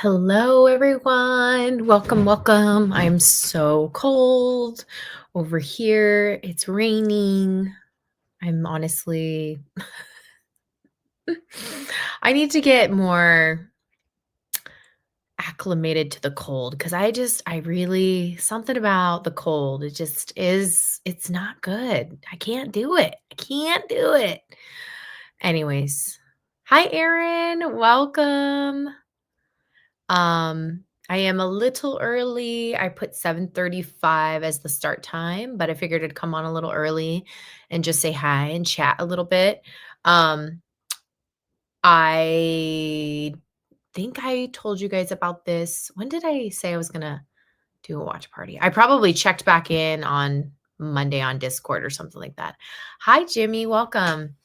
Hello, everyone. Welcome, welcome. I'm so cold over here. It's raining. I'm honestly, I need to get more acclimated to the cold because something about the cold. It just is, it's not good. I can't do it. I can't do it. Anyways, hi, Erin. Welcome. I am a little early. I put 7:35 as the start time, but I figured I'd come on a little early and just say hi and chat a little bit. Um, I think I told you guys about this. When did I say I was gonna do a watch party? I probably checked back in on Monday on Discord or something like that. Hi, Jimmy. Welcome.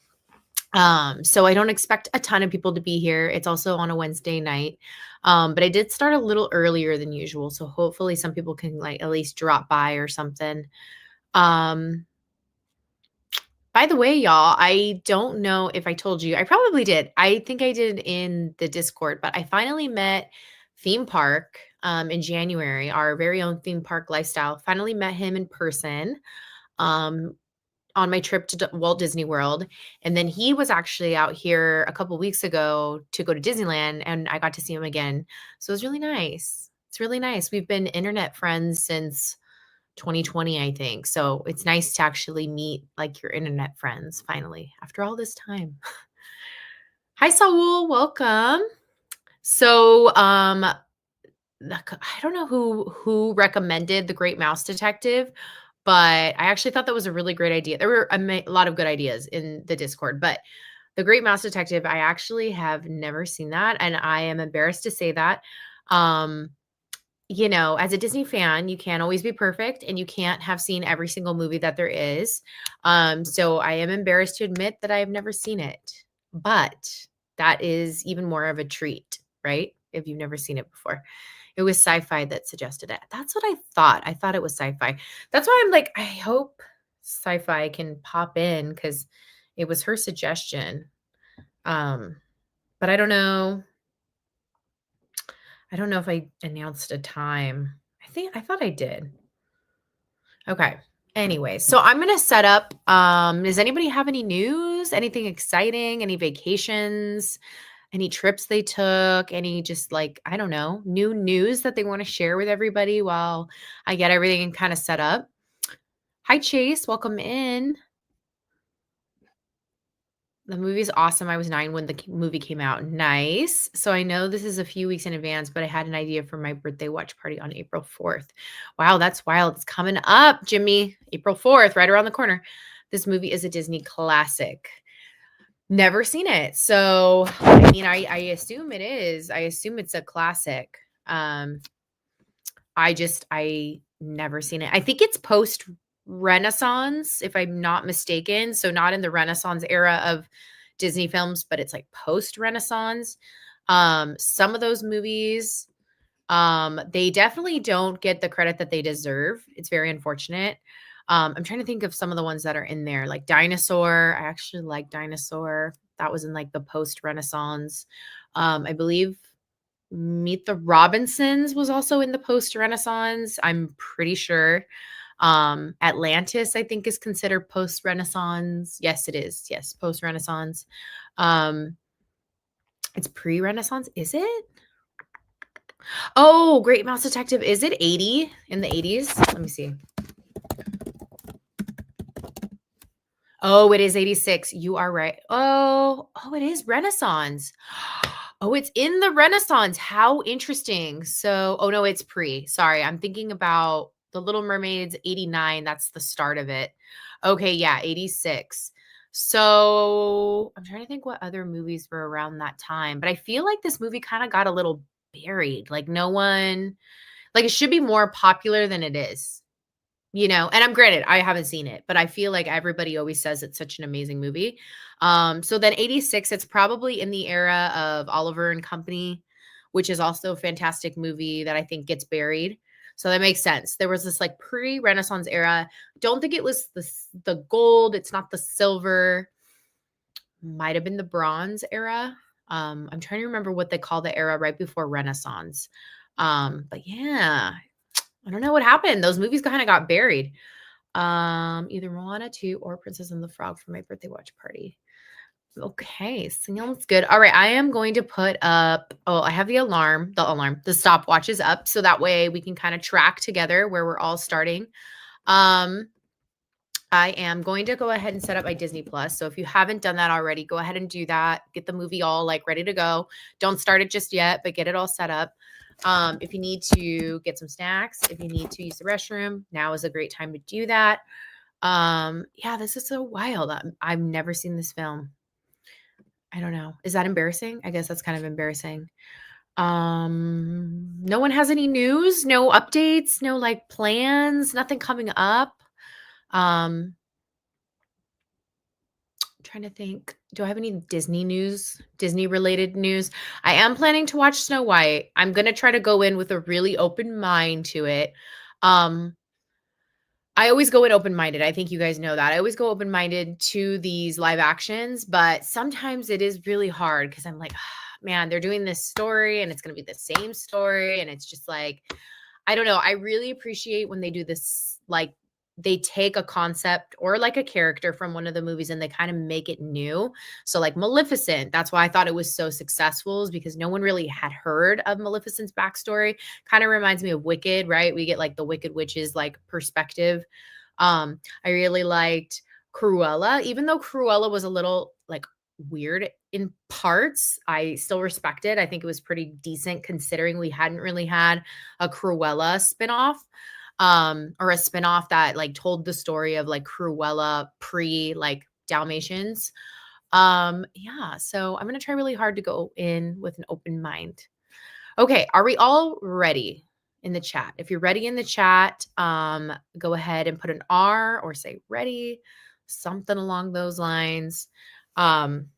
So I don't expect a ton of people to be here. It's also on a Wednesday night. But I did start a little earlier than usual. So hopefully some people can like at least drop by or something. Um, by the way, y'all, I don't know if I told you. I probably did. I think I did in the Discord, but I finally met Theme Park in January, our very own theme park lifestyle. Finally met him in person. Um, on my trip to Walt Disney World. And then he was actually out here a couple weeks ago to go to Disneyland, and I got to see him again. So it was really nice. It's really nice. We've been internet friends since 2020, I think. So it's nice to actually meet like your internet friends finally after all this time. Hi, Saul. Welcome. So, I don't know who recommended The Great Mouse Detective, but I actually thought that was a really great idea. There were a lot of good ideas in the Discord, but The Great Mouse Detective, I actually have never seen that, and I am embarrassed to say that. Um, as a Disney fan, you can't always be perfect, and you can't have seen every single movie that there is. So I am embarrassed to admit that I have never seen it, but that is even more of a treat, right? If you've never seen it before. It was Sci-Fi that suggested it. That's what I thought. I thought it was Sci-Fi. That's why I'm like, I hope Sci-Fi can pop in because it was her suggestion. Um, but I don't know. I don't know if I announced a time. I thought I did. Okay. Anyway, so I'm gonna set up. Does anybody have any news? Anything exciting? Any vacations? Any trips they took? Any just like, I don't know, new news that they want to share with everybody while I get everything kind of set up? Hi, Chase. Welcome in. The movie's awesome. I was 9 when the movie came out. Nice. So I know this is a few weeks in advance, but I had an idea for my birthday watch party on April 4th. Wow, that's wild. It's coming up, Jimmy. April 4th, right around the corner. This movie is a Disney classic. Never seen it. So, I mean, I assume it is. I assume it's a classic. Um, I never seen it. I think it's post Renaissance, if I'm not mistaken. So not in the Renaissance era of Disney films, but it's like post Renaissance. Some of those movies, they definitely don't get the credit that they deserve. It's very unfortunate. I'm trying to think of some of the ones that are in there, like Dinosaur. I actually like Dinosaur. That was in like the post Renaissance. I believe Meet the Robinsons was also in the post-Renaissance, I'm pretty sure. Atlantis, I think, is considered post-Renaissance. Yes, it is. Yes, post-Renaissance. Um, it's pre-Renaissance, is it? Oh, Great Mouse Detective, is it 80 in the 80s? Let me see. Oh, it is 86. You are right. Oh, it is Renaissance. Oh, it's in the Renaissance. How interesting. So, oh no, it's pre. Sorry, I'm thinking about The Little Mermaid's 89. That's the start of it. Okay, yeah, 86. So, I'm trying to think what other movies were around that time, but I feel like this movie kind of got a little buried. Like no one like it should be more popular than it is. And I'm granted, I haven't seen it, but I feel like everybody always says it's such an amazing movie. So then 86, it's probably in the era of Oliver and Company, which is also a fantastic movie that I think gets buried. So that makes sense. There was this like pre-Renaissance era. Don't think it was the gold, it's not the silver. Might have been the bronze era. I'm trying to remember what they call the era right before Renaissance. But yeah, I don't know what happened. Those movies kind of got buried. Either Moana 2 or Princess and the Frog for my birthday watch party. Okay, sounds good. All right, I am going to put up I have the stopwatch is up so that way we can kind of track together where we're all starting. Um, I am going to go ahead and set up my Disney Plus. So if you haven't done that already, go ahead and do that. Get the movie all like ready to go. Don't start it just yet, but get it all set up. If you need to get some snacks, if you need to use the restroom, now is a great time to do that. Yeah, this is so wild. I've never seen this film. I don't know. Is that embarrassing? I guess that's kind of embarrassing. No one has any news, no updates, no like plans, nothing coming up. Um, Trying to think. Do I have any Disney news? Disney related news? I am planning to watch Snow White. I'm going to try to go in with a really open mind to it. Um, I always go in open-minded. I think you guys know that. I always go open-minded to these live actions, but sometimes it is really hard because I'm like, "Ah, man, they're doing this story and it's going to be the same story." And it's just like, I don't know. I really appreciate when they do this, like they take a concept or like a character from one of the movies and they kind of make it new. So like Maleficent, that's why I thought it was so successful is because no one really had heard of Maleficent's backstory. Kind of reminds me of Wicked, right? We get like the Wicked Witch's like perspective. I really liked Cruella, even though Cruella was a little like weird in parts. I still respect it. I think it was pretty decent considering we hadn't really had a Cruella spinoff. Or a spinoff that like told the story of like Cruella pre like Dalmatians. Yeah, so I'm gonna try really hard to go in with an open mind. Okay, are we all ready in the chat? If you're ready in the chat, go ahead and put an R or say ready, something along those lines. Um,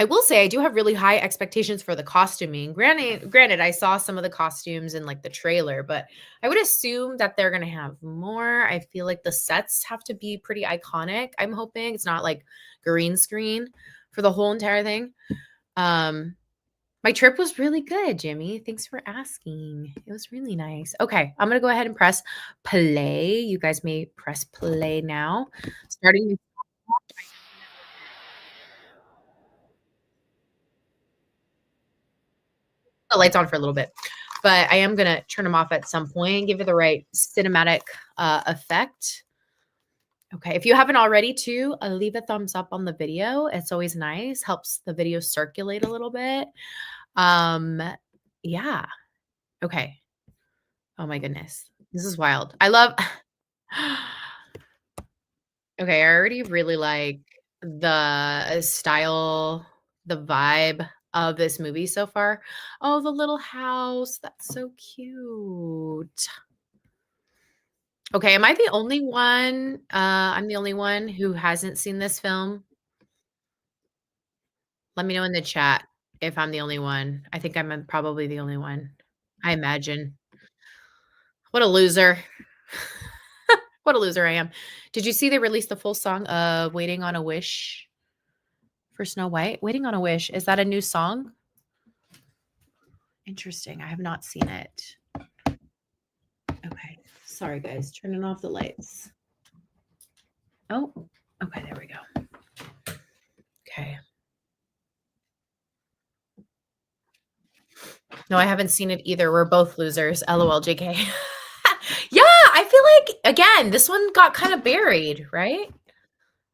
I will say I do have really high expectations for the costuming. Granted, I saw some of the costumes in like the trailer, but I would assume that they're gonna have more. I feel like the sets have to be pretty iconic. I'm hoping it's not like green screen for the whole entire thing. Um, my trip was really good, Jimmy. Thanks for asking. It was really nice. Okay, I'm gonna go ahead and press play. You guys may press play now. Starting the lights on for a little bit, but I am gonna turn them off at some point, give it the right cinematic effect. Okay, if you haven't already too, leave a thumbs up on the video. It's always nice, helps the video circulate a little bit. Um, yeah. Okay. Oh my goodness. This is wild. I love Okay, I already really like the style, the vibe of this movie so far. Oh, the little house. That's so cute. Okay, am I the only one? I'm the only one who hasn't seen this film. Let me know in the chat if I'm the only one. I think I'm probably the only one. I imagine. What a loser. What a loser I am. Did you see they released the full song of Waiting on a Wish for Snow White? Waiting on a Wish. Is that a new song? Interesting. I have not seen it. Okay. Sorry, guys. Turning off the lights. Oh, okay. There we go. Okay. No, I haven't seen it either. We're both losers. LOL, JK. Yeah, I feel like, again, this one got kind of buried, right?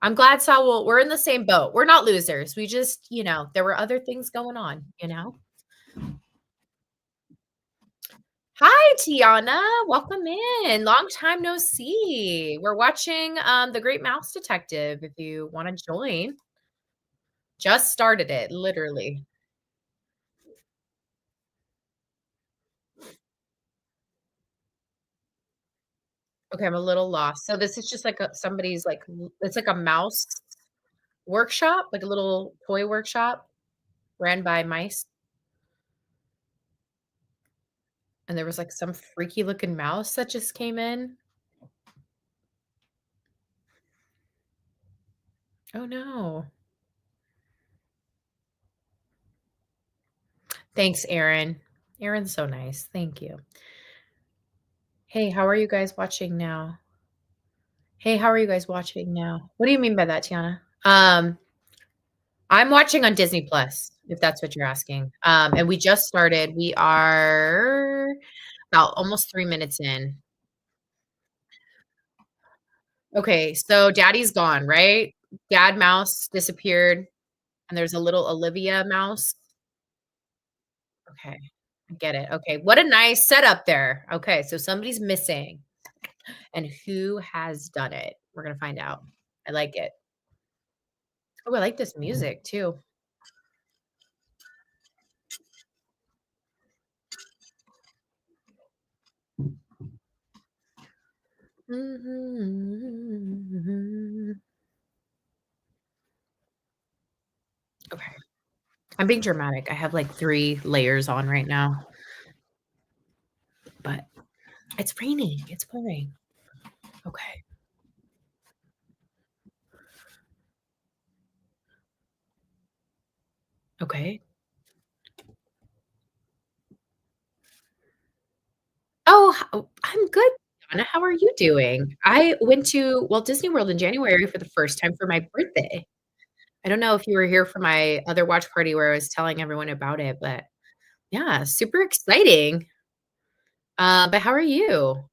I'm glad Saul, we're in the same boat. We're not losers. We just, there were other things going on. Hi, Tiana. Welcome in. Long time no see. We're watching The Great Mouse Detective if you want to join. Just started it, literally. Okay, I'm a little lost. So this is just like somebody's like it's like a mouse workshop, like a little toy workshop ran by mice. And there was like some freaky looking mouse that just came in. Oh no. Thanks, Aaron. Aaron's so nice. Thank you. Hey, how are you guys watching now? Hey, how are you guys watching now? What do you mean by that, Tiana? I'm watching on Disney Plus, if that's what you're asking. And we just started. We are about almost 3 minutes in. Okay, so Daddy's gone, right? Dad mouse disappeared, and there's a little Olivia mouse. Okay, I get it. Okay, what a nice setup there. Okay, so somebody's missing, and who has done it? We're gonna find out. I like it. Oh, I like this music too. Mhm. Okay, I'm being dramatic. I have like 3 layers on right now, but it's raining. It's pouring. Okay, okay. I'm good, Anna. How are you doing? I went to Walt Disney World in January for the first time for my birthday. I don't know if you were here for my other watch party where I was telling everyone about it, but yeah, super exciting. But how are you?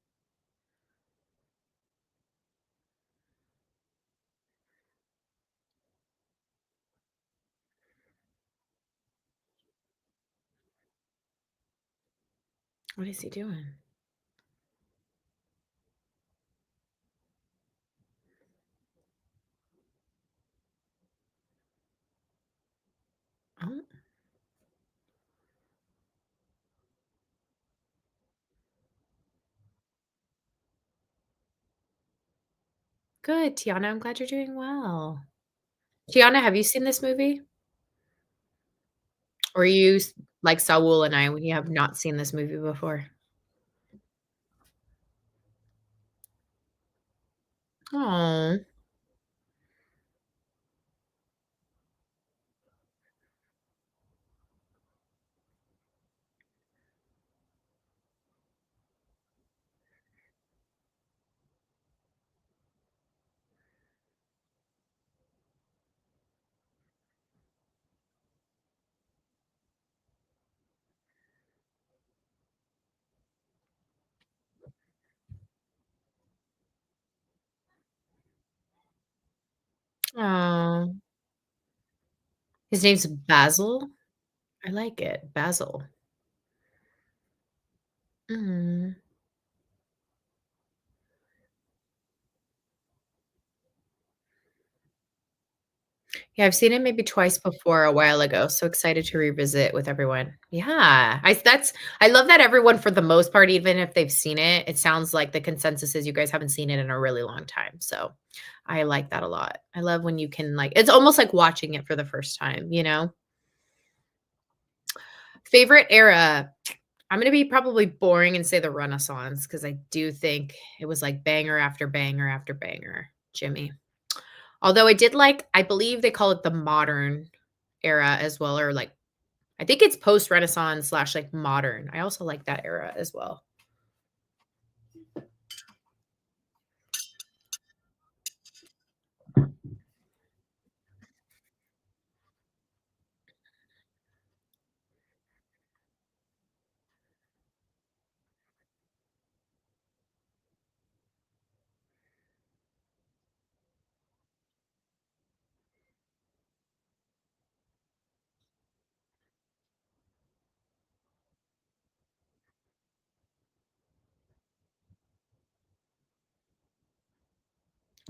What is he doing? Oh, good, Tiana. I'm glad you're doing well. Tiana, have you seen this movie? Or you like Saul and I, we have not seen this movie before? Oh, oh. His name's Basil? I like it, Basil. Mhm. Yeah, I've seen it maybe twice before a while ago, so excited to revisit with everyone. Yeah, I love that everyone for the most part, even if they've seen it, it sounds like the consensus is you guys haven't seen it in a really long time, so I like that a lot. I love when you can, like it's almost like watching it for the first time, you know? Favorite era? I'm gonna be probably boring and say the Renaissance because I do think it was like banger after banger after banger, Jimmy. Although I did like I believe they call it the modern era as well, or like I think it's post-Renaissance slash like modern. I also like that era as well.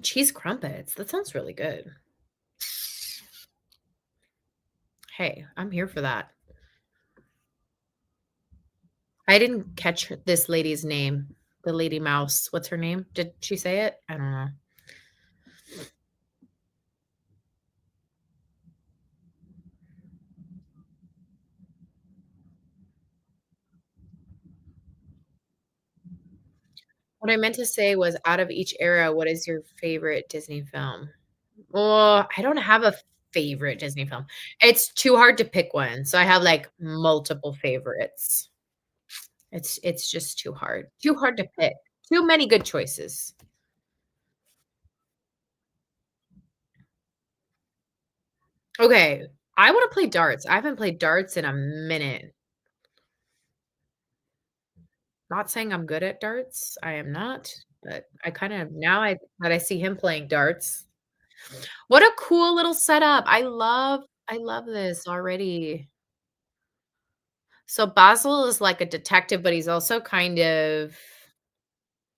Cheese crumpets, that sounds really good. Hey, I'm here for that. I didn't catch this lady's name, the lady mouse. What's her name? Did she say it? I don't know. What I meant to say was out of each era, what is your favorite Disney film? Well, I don't have a favorite Disney film. It's too hard to pick one, so I have, like, multiple favorites. It's just too hard to pick. Too many good choices. Okay, I wanna play darts. I haven't played darts in a minute. Not saying I'm good at darts, I am not, but I kinda now I see him playing darts. What a cool little setup. I love this already. So Basil is like a detective, but he's also kind of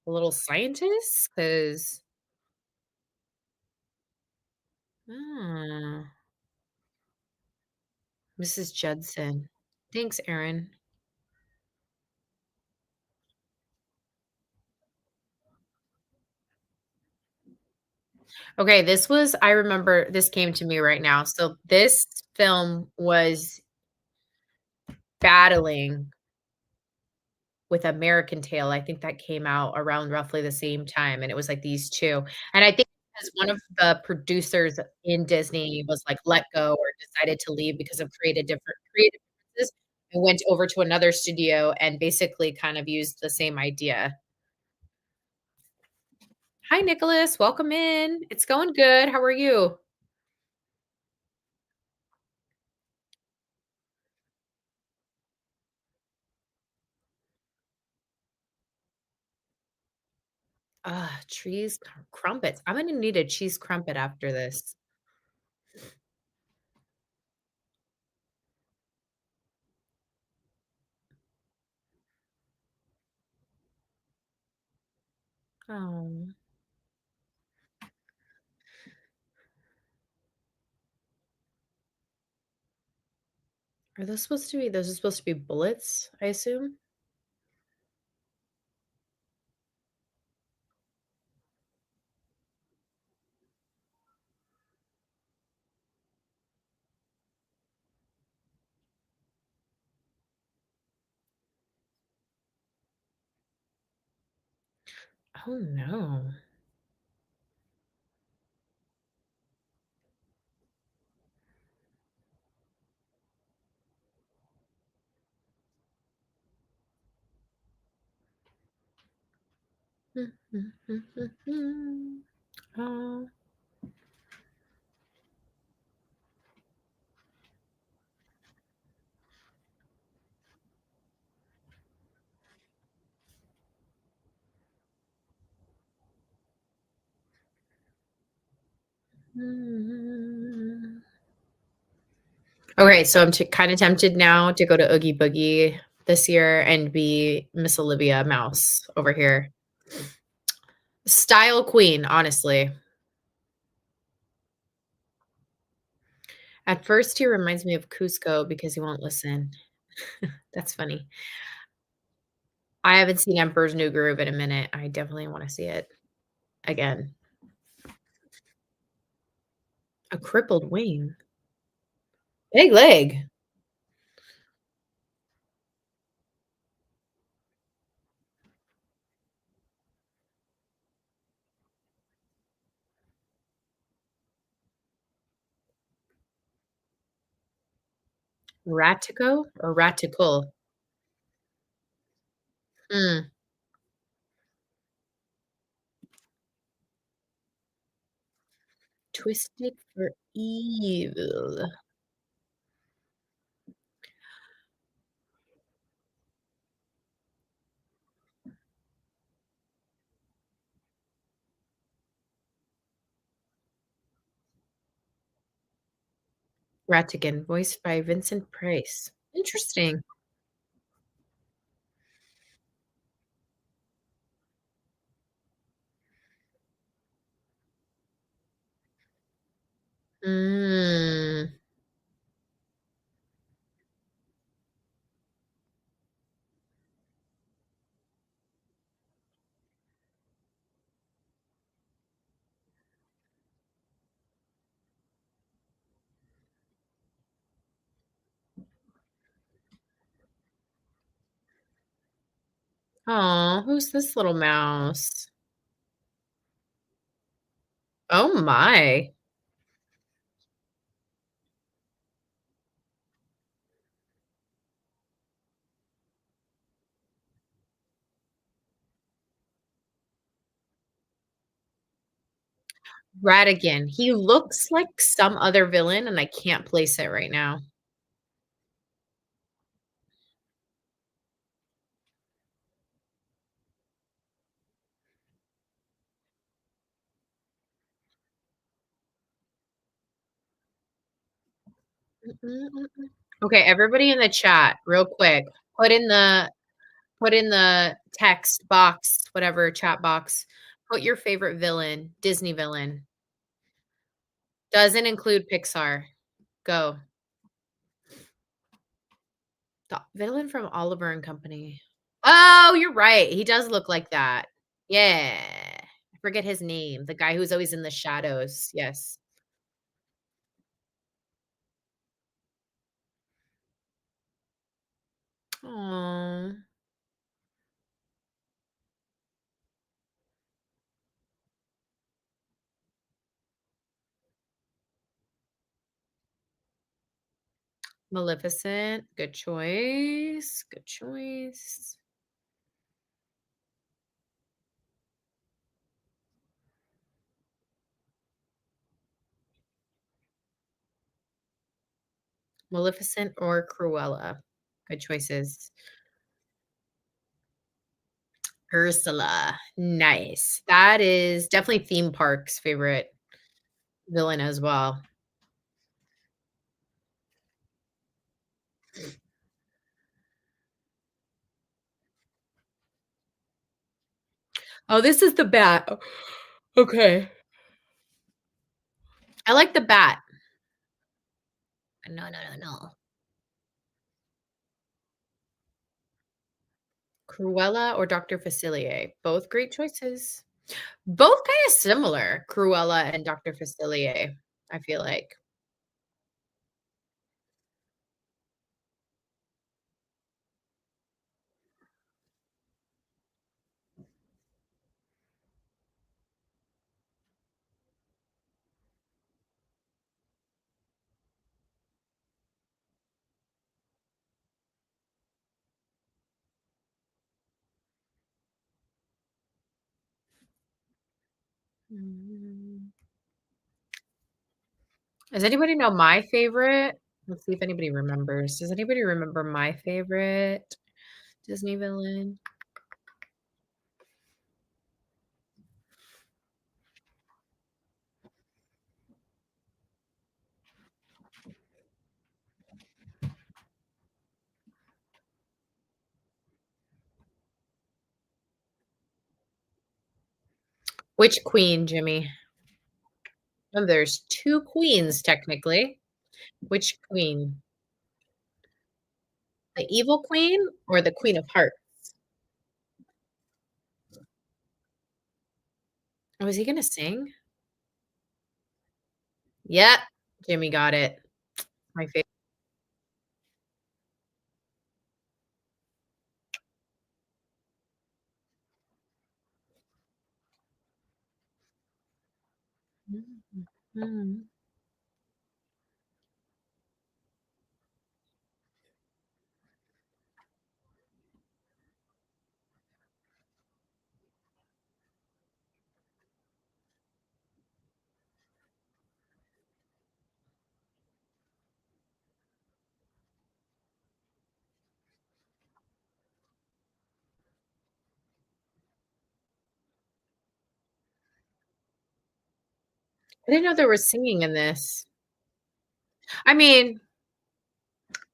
a little scientist. Because Mrs. Judson. Thanks, Erin. Okay, I remember this came to me right now. So this film was battling with American Tail. I think that came out around roughly the same time, and it was like these 2. And I think because one of the producers in Disney was, like, let go or decided to leave because of creative differences, and went over to another studio and basically kind of used the same idea. Hi, Nicholas, welcome in. It's going good. How are you? Cheese crumpets. I'm gonna need a cheese crumpet after this. Oh, are those are supposed to be bullets, I assume? Oh, no. Oh. Okay, so I'm kinda tempted now to go to Oogie Boogie this year and be Miss Olivia Mouse over here. Style queen, honestly. At first, he reminds me of Cusco because he won't listen. That's funny. I haven't seen Emperor's New Groove in a minute. I definitely wanna see it again. A crippled wing? Big leg. Ratico or Raticle? Mm, Twisted for Evil. Ratigan, voiced by Vincent Price. Interesting. Mm. Aw, who's this little mouse? Oh my. Ratigan. He looks like some other villain, and I can't place it right now. Okay, everybody in the chat, real quick, put in the put in the text box, whatever chat box, put your favorite villain, Disney villain. Doesn't include Pixar. Go. The villain from Oliver& and Company. Oh, you're right, he does look like that. Yeah. I forget his name, the guy who's always in the shadows, yes. Aw. Maleficent, good choice, good choice. Maleficent or Cruella. Good choices. Ursula, nice. That is definitely theme park's favorite villain as well. Oh, this is the bat. Okay. I like the bat. No, no, no, no. Cruella or Dr. Facilier, both great choices. Both kinda similar, Cruella and Dr. Facilier, I feel like. Mm. Does anybody know my favorite? Let's see if anybody remembers. Does anybody remember my favorite Disney villain? Which queen, Jimmy? Oh, there's 2 queens technically. Which queen? The evil queen or the Queen of Hearts? Oh, is he gonna sing? Yep, Jimmy got it. My favorite. Mhm. I didn't know there was singing in this. I mean,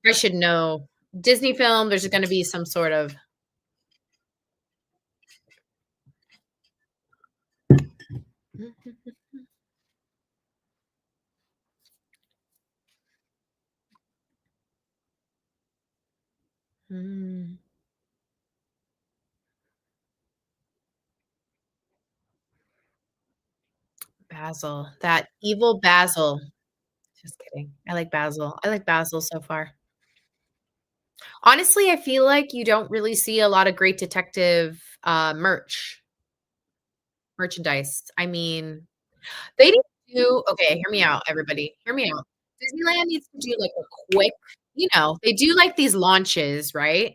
I should know. Disney film, there's gonna be some sort of Mm, Basil, that evil Basil. Just kidding. I like Basil. I like Basil so far. Honestly, I feel like you don't really see a lot of great detective, merchandise. I mean, they need to do okay, hear me out, everybody. Hear me out. Disneyland needs to do, like, a quick they do, like, these launches, right?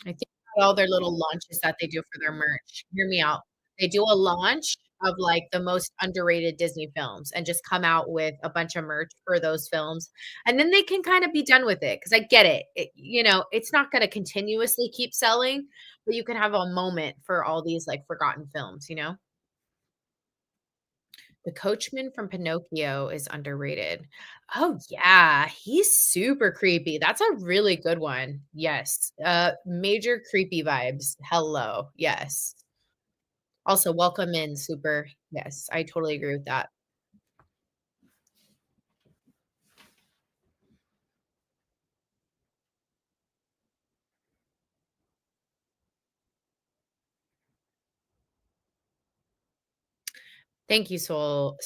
I think about all their little launches that they do for their merch. Hear me out. They do a launch of, like, the most underrated Disney films and just come out with a bunch of merch for those films, and then they can kinda be done with it. Because I get it. It's not gonna continuously keep selling, but you can have a moment for all these, like, forgotten films, you know? The coachman from Pinocchio is underrated. Oh, yeah, he's super creepy. That's a really good one. Yes, major creepy vibes. Hello, yes. Also, welcome in, super yes, I totally agree with that. Thank you, Saul.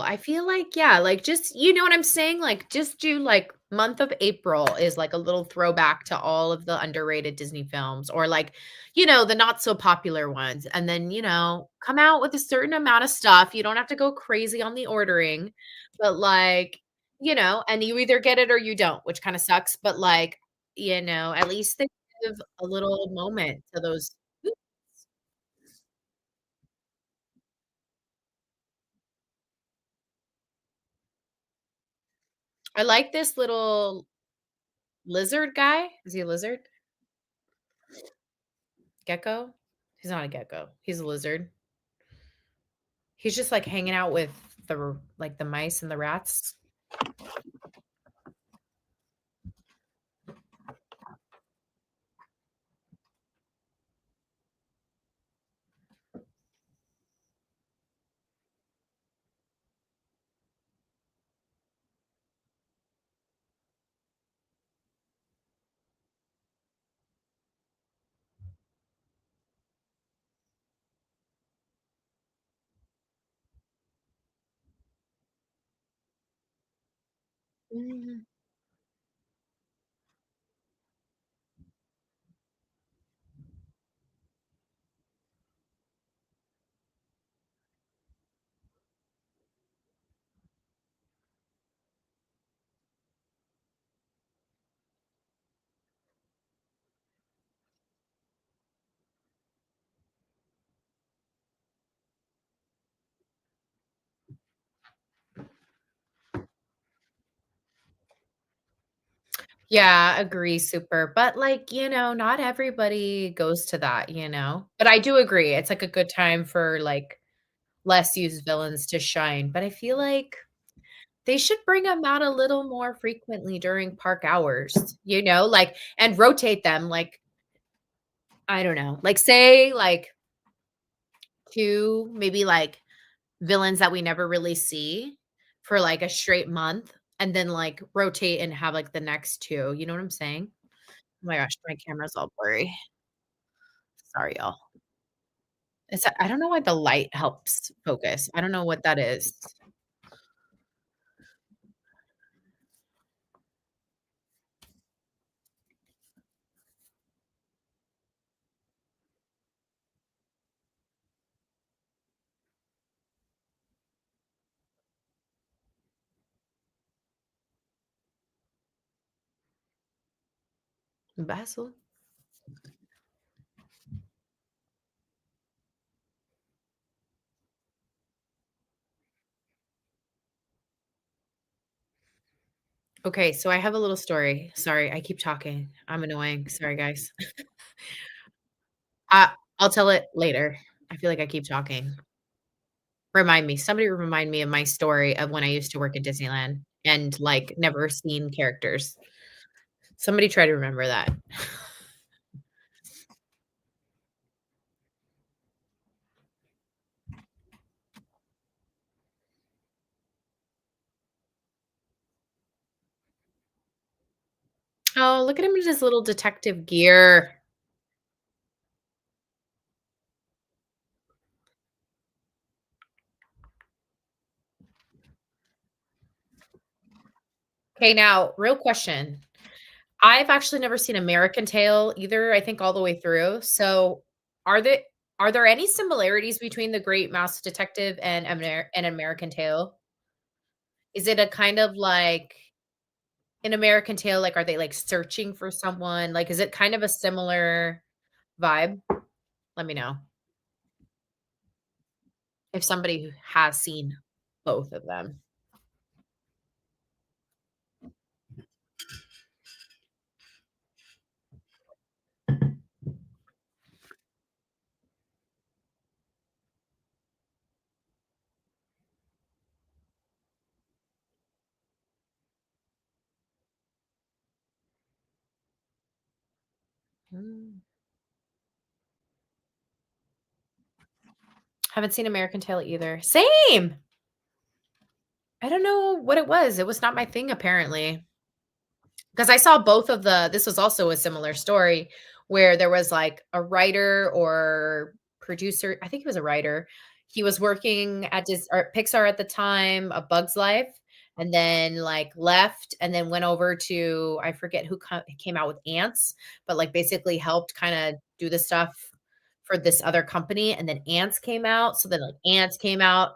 I feel like, yeah, like, just you know what I'm saying? Like, just do, like, month of April is, like, a little throwback to all of the underrated Disney films or, like, the not so popular ones, and then, come out with a certain amount of stuff. You don't have to go crazy on the ordering, but, like, and you either get it or you don't, which kinda sucks, but, like, at least they give a little moment to those. I like this little lizard guy. Is he a lizard? Gecko? He's not a gecko. He's a lizard. He's just, like, hanging out with the mice and the rats. Mhm. Yeah, agree, super, but, like, not everybody goes to that, But I do agree, it's, like, a good time for, like, less used villains to shine, but I feel like they should bring them out a little more frequently during park hours, like, and rotate them, like, I don't know, like, say, like, 2, maybe, like, villains that we never really see for, like, a straight month, and then, like, rotate and have, like, the next 2, you know what I'm saying? Oh my gosh, my camera's all blurry. Sorry, y'all. I don't know why the light helps focus. I don't know what that is. Basil? Okay, so I have a little story. Sorry, I keep talking. I'm annoying. Sorry, guys. Uh, I'll tell it later. I feel like I keep talking. Remind me. Somebody remind me of my story of when I used to work at Disneyland and, like, never seen characters. Somebody try to remember that. Oh, look at him in his little detective gear. Okay, now, real question. I've actually never seen American Tail either, I think all the way through. So, are there are there any similarities between The Great Mouse Detective and American Tail? Is it a kind of like in American Tail, like, are they, like, searching for someone? Like, is it kind of a similar vibe? Let me know. if somebody who has seen both of them. Mm. Haven't seen American Tail either. Same! I don't know what it was. It was not my thing apparently. 'Cause I saw both of the this was also a similar story where there was, like, a writer or producer, I think he was a writer. He was working at or Pixar at the time, A Bug's Life, and then, like, left and then went over to I forget who came out with Ants, but, like, basically helped kinda do the stuff for this other company, and then Ants came out, so then, like, Ants came out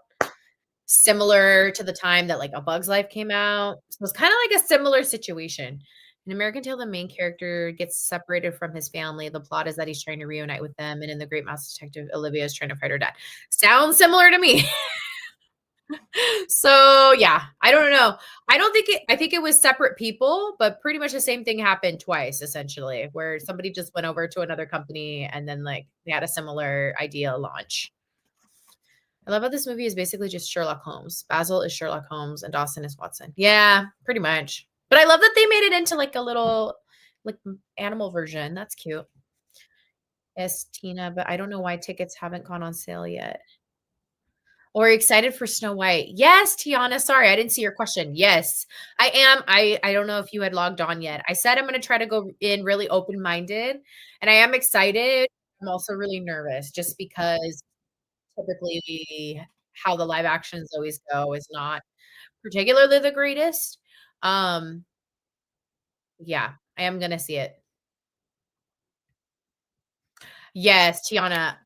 similar to the time that, like, A Bug's Life came out. So it's kinda like a similar situation. In American Tail, the main character gets separated from his family. The plot is that he's trying to reunite with them, and in The Great Mouse Detective, Olivia is trying to fight her dad. Sounds similar to me. So, yeah, I don't know. I think it was separate people, but pretty much the same thing happened twice, essentially, where somebody just went over to another company and then, like, they had a similar idea launch. I love how this movie is basically just Sherlock Holmes. Basil is Sherlock Holmes and Dawson is Watson. Yeah, pretty much. But I love that they made it into like a little like animal version. That's cute. Yes, Tina, but I don't know why tickets haven't gone on sale yet. Or excited for Snow White. Yes, Tiana. Sorry, I didn't see your question. Yes, I am. I don't know if you had logged on yet. I said I'm going to try to go in really open-minded, and I am excited. I'm also really nervous just because typically how the live actions always go is not particularly the greatest. Um, yeah, I am gonna see it. Yes, Tiana,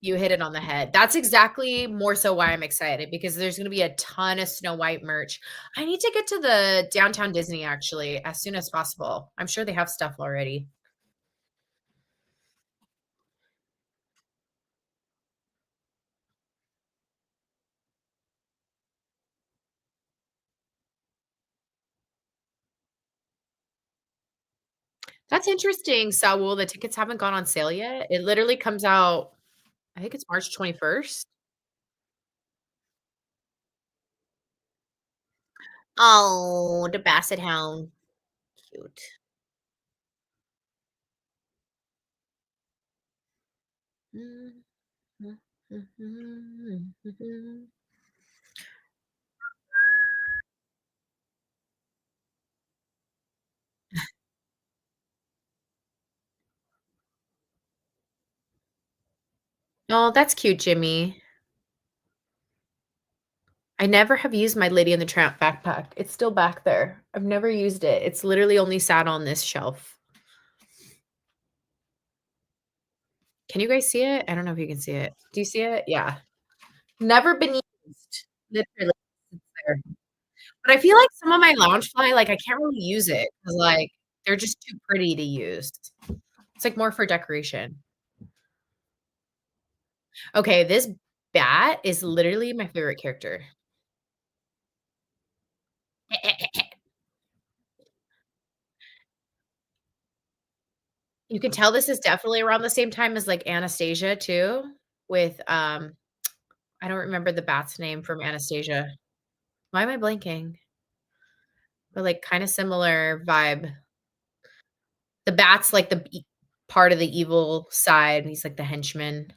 you hit it on the head. That's exactly more so why I'm excited because there's gonna be a ton of Snow White merch. I need to get to the Downtown Disney actually as soon as possible. I'm sure they have stuff already. That's interesting, Saul, the tickets haven't gone on sale yet. It literally comes out, I think it's March 21st. Oh, the Basset Hound. Cute. Mm. Oh, that's cute, Jimmy. I never have used my Lady and the Tramp backpack. It's still back there. I've never used it. It's literally only sat on this shelf. Can you guys see it? I don't know if you can see it. Do you see it? Yeah. Never been used. Literally sits there. But I feel like some of my Loungefly, like, I can't really use it because, like, they're just too pretty to use. It's, like, more for decoration. Okay, this bat is literally my favorite character. You can tell this is definitely around the same time as, like, Anastasia too, with, I don't remember the bat's name from Anastasia. Why am I blanking? But, like, kinda similar vibe. The bat's, like, the part of the evil side, he's, like, the henchman.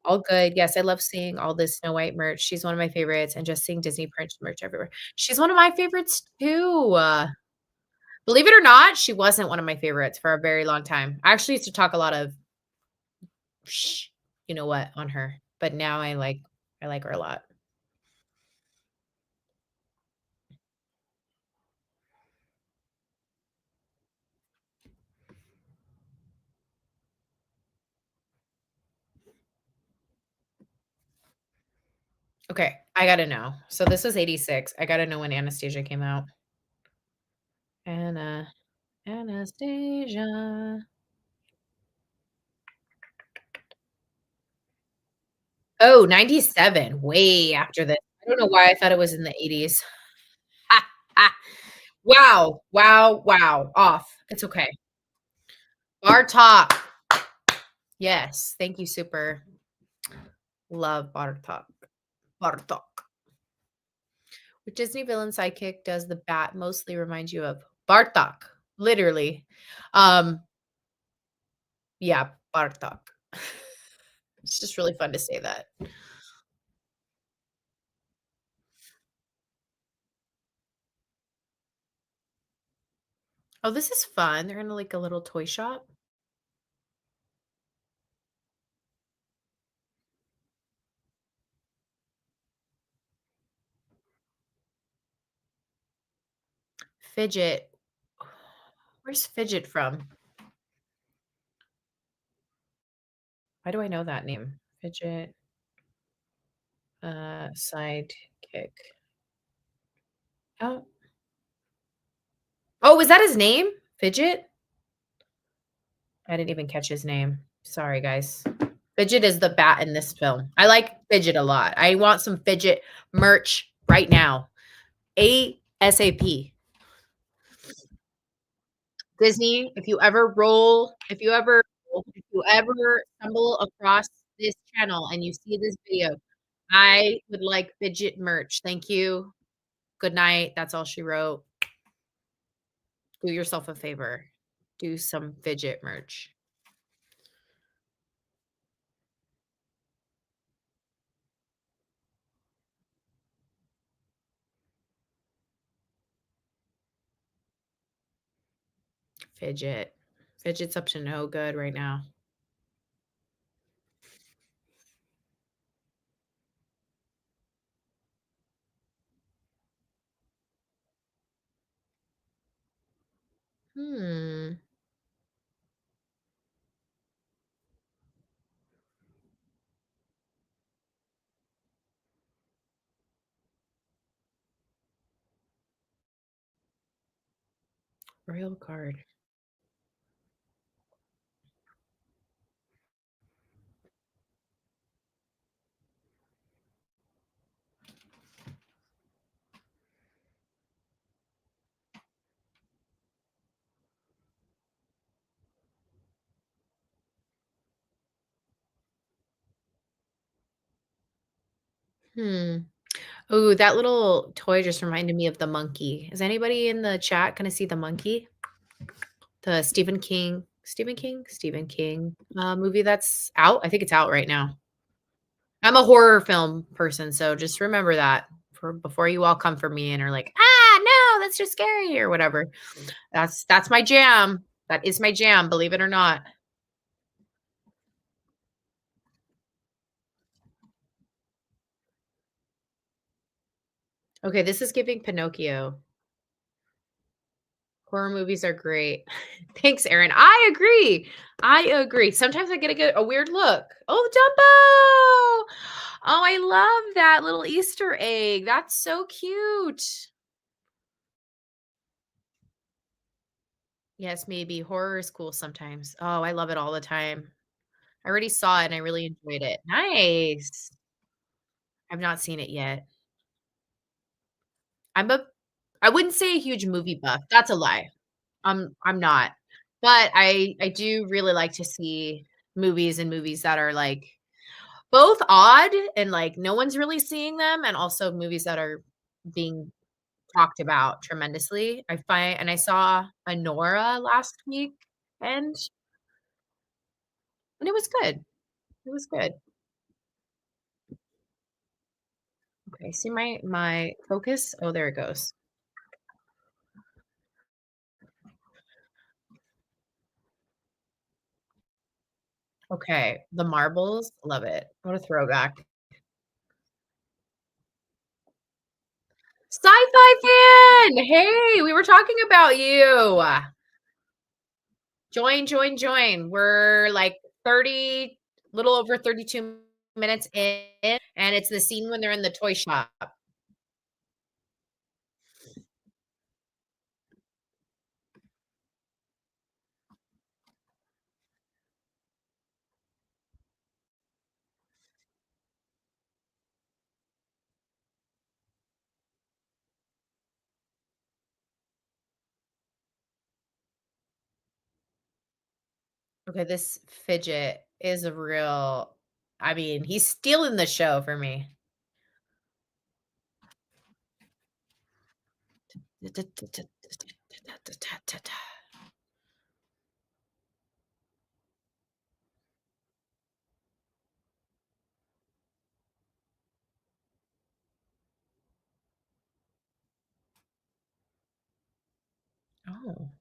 All good, yes, I love seeing all this Snow White merch, she's one of my favorites, and just seeing Disney Prince merch everywhere. She's one of my favorites too. Believe it or not, she wasn't one of my favorites for a very long time. I actually used to talk a lot of sh you know what, on her, but now I like her a lot. Okay, I gotta know. So this was '86. I gotta know when Anastasia came out. Anna Anastasia. Oh, 97, way after this. I don't know why I thought it was in the 80s. Ha, ha. Wow, wow, wow, off. It's okay. Bartok. Yes, thank you, super. Love Bartok. Bartok. Which Disney villain sidekick does the bat mostly remind you of? Bartok, literally. Um, yeah, Bartok. It's just really fun to say that. Oh, this is fun. They're in, like, a little toy shop. Fidget. Where's Fidget from? Why do I know that name? Fidget, sidekick. Oh. Oh, is that his name? Fidget? I didn't even catch his name. Sorry, guys. Fidget is the bat in this film. I like Fidget a lot. I want some Fidget merch right now. ASAP. Disney, if you ever stumble across this channel and you see this video, I would like Fidget merch. Thank you. Good night. That's all she wrote. Do yourself a favor. Do some Fidget merch. Fidget. Fidget's up to no good right now. Hmm. Royal card. Hmm. Ooh, that little toy just reminded me of the monkey. Is anybody in the chat gonna see the monkey? The Stephen King, movie that's out? I think it's out right now. I'm a horror film person, so just remember that for before you all come for me and are like, "Ah, no, that's just scary," or whatever. That's my jam. That is my jam, believe it or not. Okay, this is giving Pinocchio. Horror movies are great. Thanks, Erin. I agree. I agree. Sometimes I get a weird look. Oh, Dumbo! Oh, I love that little Easter egg. That's so cute. Yes, maybe. Horror is cool sometimes. Oh, I love it all the time. I already saw it and I really enjoyed it. Nice. I've not seen it yet. I'm a I wouldn't say a huge movie buff. That's a lie. I'm not. But I do really like to see movies that are, like, both odd and, like, no one's really seeing them, and also movies that are being talked about tremendously. I saw Anora last week, and it was good. It was good. Okay, see my focus? Oh, there it goes. Okay, the marbles, love it. What a throwback. Sci-fi fan! Hey, we were talking about you. Join, join, join. We're like 30, little over 32 minutes in, and it's the scene when they're in the toy shop. Okay, this fidget is a real I mean, he's stealing the show for me. Oh,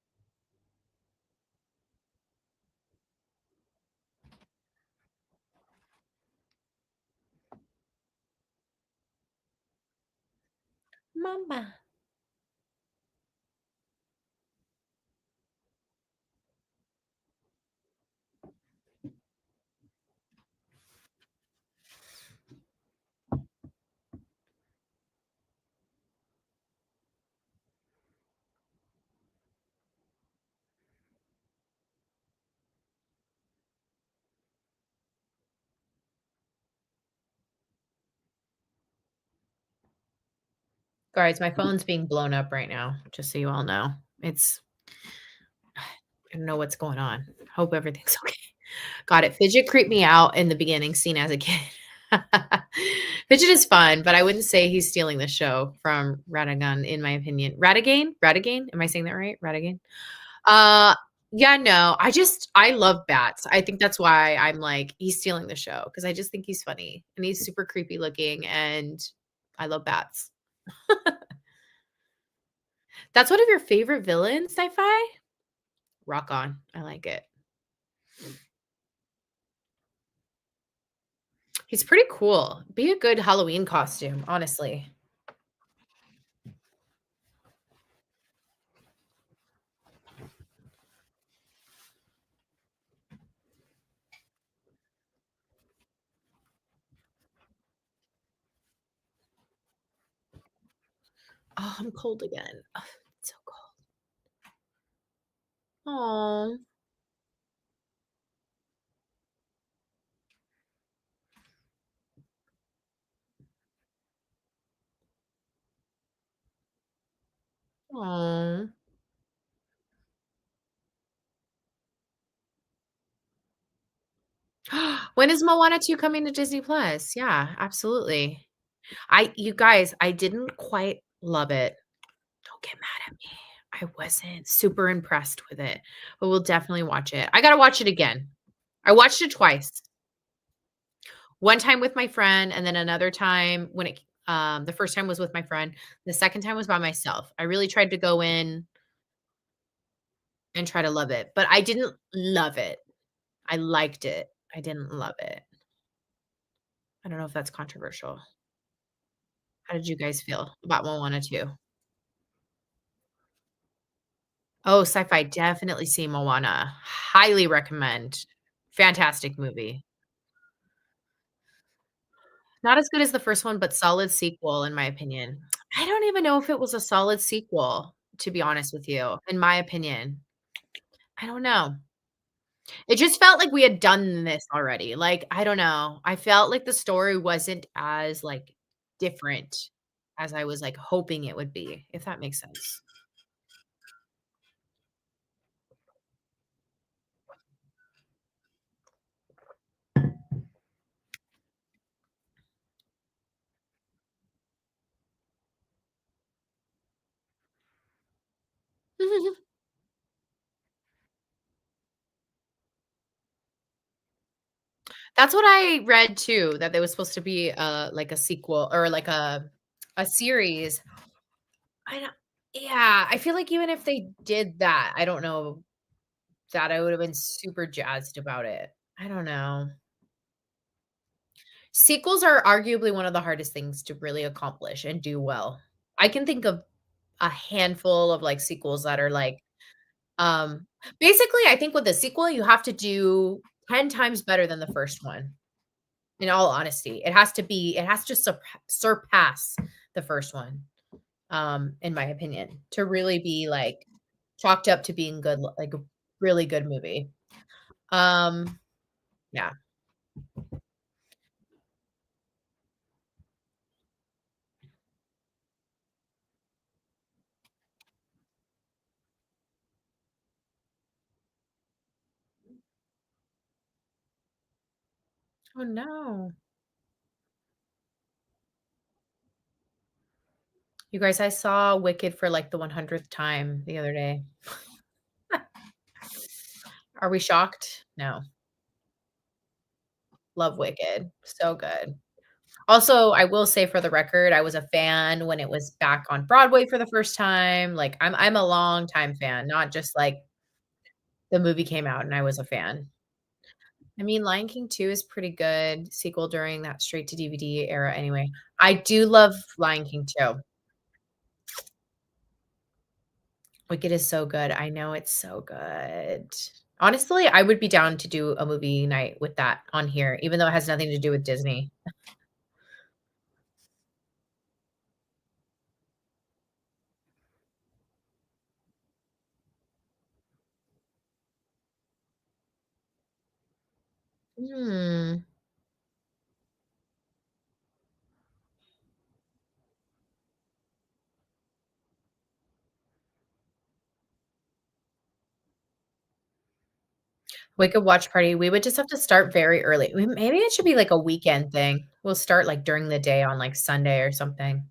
mama. Guys, my phone's being blown up right now, just so you all know. It's I don't know what's going on. Hope everything's okay. Got it. Fidget creeped me out in the beginning scene as a kid. Fidget is fun, but I wouldn't say he's stealing the show from Radagon, in my opinion. Radagain? Radagain? Am I saying that right? Radagain? Uh, yeah, no, I love bats. I think that's why I'm like, he's stealing the show because I just think he's funny and he's super creepy looking and I love bats. That's one of your favorite villains, sci-fi? Rock on. I like it. He's pretty cool. Be a good Halloween costume, honestly. Oh, I'm cold again. Ugh, it's so cold. Oh, oh. When is Moana 2 coming to Disney Plus? Yeah, absolutely. You guys, I didn't quite love it. Don't get mad at me. I wasn't super impressed with it, but we'll definitely watch it. I gotta watch it again. I watched it twice. One time with my friend, and then another time the first time was with my friend, the second time was by myself. I really tried to go in and try to love it, but I didn't love it. I liked it. I didn't love it. I don't know if that's controversial. How did you guys feel about Moana 2? Oh, sci-fi, definitely see Moana. Highly recommend. Fantastic movie. Not as good as the first one, but solid sequel in my opinion. I don't even know if it was a solid sequel, to be honest with you, in my opinion. I don't know. It just felt like we had done this already. Like, I don't know. I felt like the story wasn't as, like, different as I was, like, hoping it would be, if that makes sense. That's what I read too, that there was supposed to be, like, a sequel or, like, a series. I don't Yeah, I feel like even if they did that, I don't know that I would have been super jazzed about it. I don't know. Sequels are arguably one of the hardest things to really accomplish and do well. I can think of a handful of, like, sequels that are, like, um basically, I think with a sequel, you have to do 10 times better than the first one, in all honesty. It has to surpass the first one, in my opinion, to really be, like, chalked up to being good, like, a really good movie. Um, yeah. Oh, no. You guys, I saw Wicked for, like, the 100th time the other day. Are we shocked? No. Love Wicked. So good. Also, I will say for the record, I was a fan when it was back on Broadway for the first time. Like, I'm a long-time fan, not just, like, the movie came out and I was a fan. I mean, Lion King 2 is pretty good, sequel during that straight to DVD era anyway. I do love Lion King 2. Wicked is so good. I know it's so good. Honestly, I would be down to do a movie night with that on here, even though it has nothing to do with Disney. Hmm. Wicked watch party, we would just have to start very early. Maybe it should be like a weekend thing. We'll start, like, during the day on, like, Sunday or something.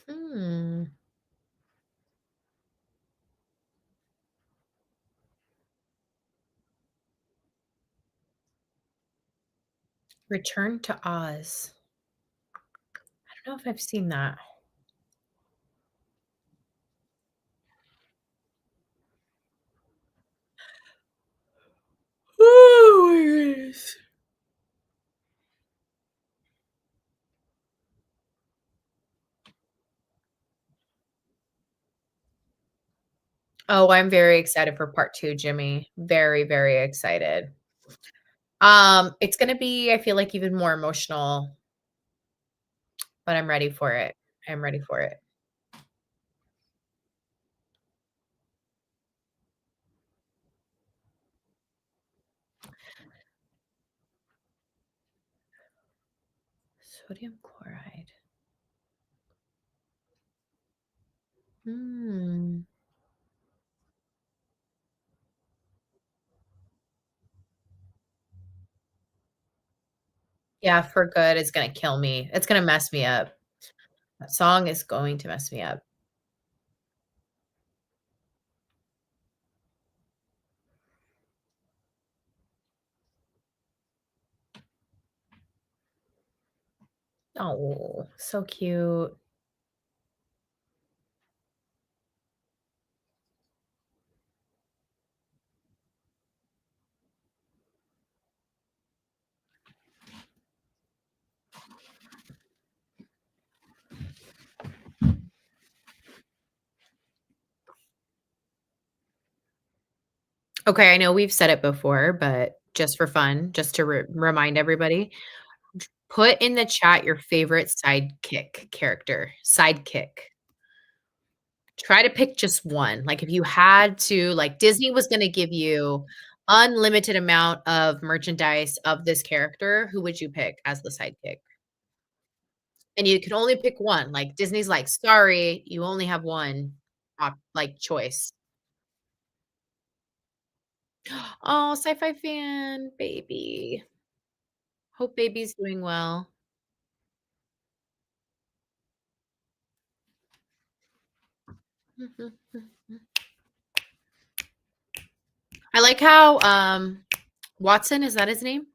Hmm. Return to Oz. I don't know if I've seen that. Oh my goodness. Oh, I'm very excited for part 2, Jimmy. Very, very excited. It's gonna be, I feel like, even more emotional, but I'm ready for it. I'm ready for it. Sodium chloride. Mm. Yeah, For Good is gonna kill me. It's gonna mess me up. That song is going to mess me up. Oh, so cute. Okay, I know we've said it before, but just for fun, just to remind everybody, put in the chat your favorite sidekick character. Sidekick. Try to pick just one. Like, if you had to, like, Disney was gonna give you unlimited amount of merchandise of this character, who would you pick as the sidekick? And you can only pick one. Like, Disney's like, "Sorry, you only have one like, choice." Oh, sci-fi fan, baby. Hope baby's doing well. I like how, Watson, is that his name?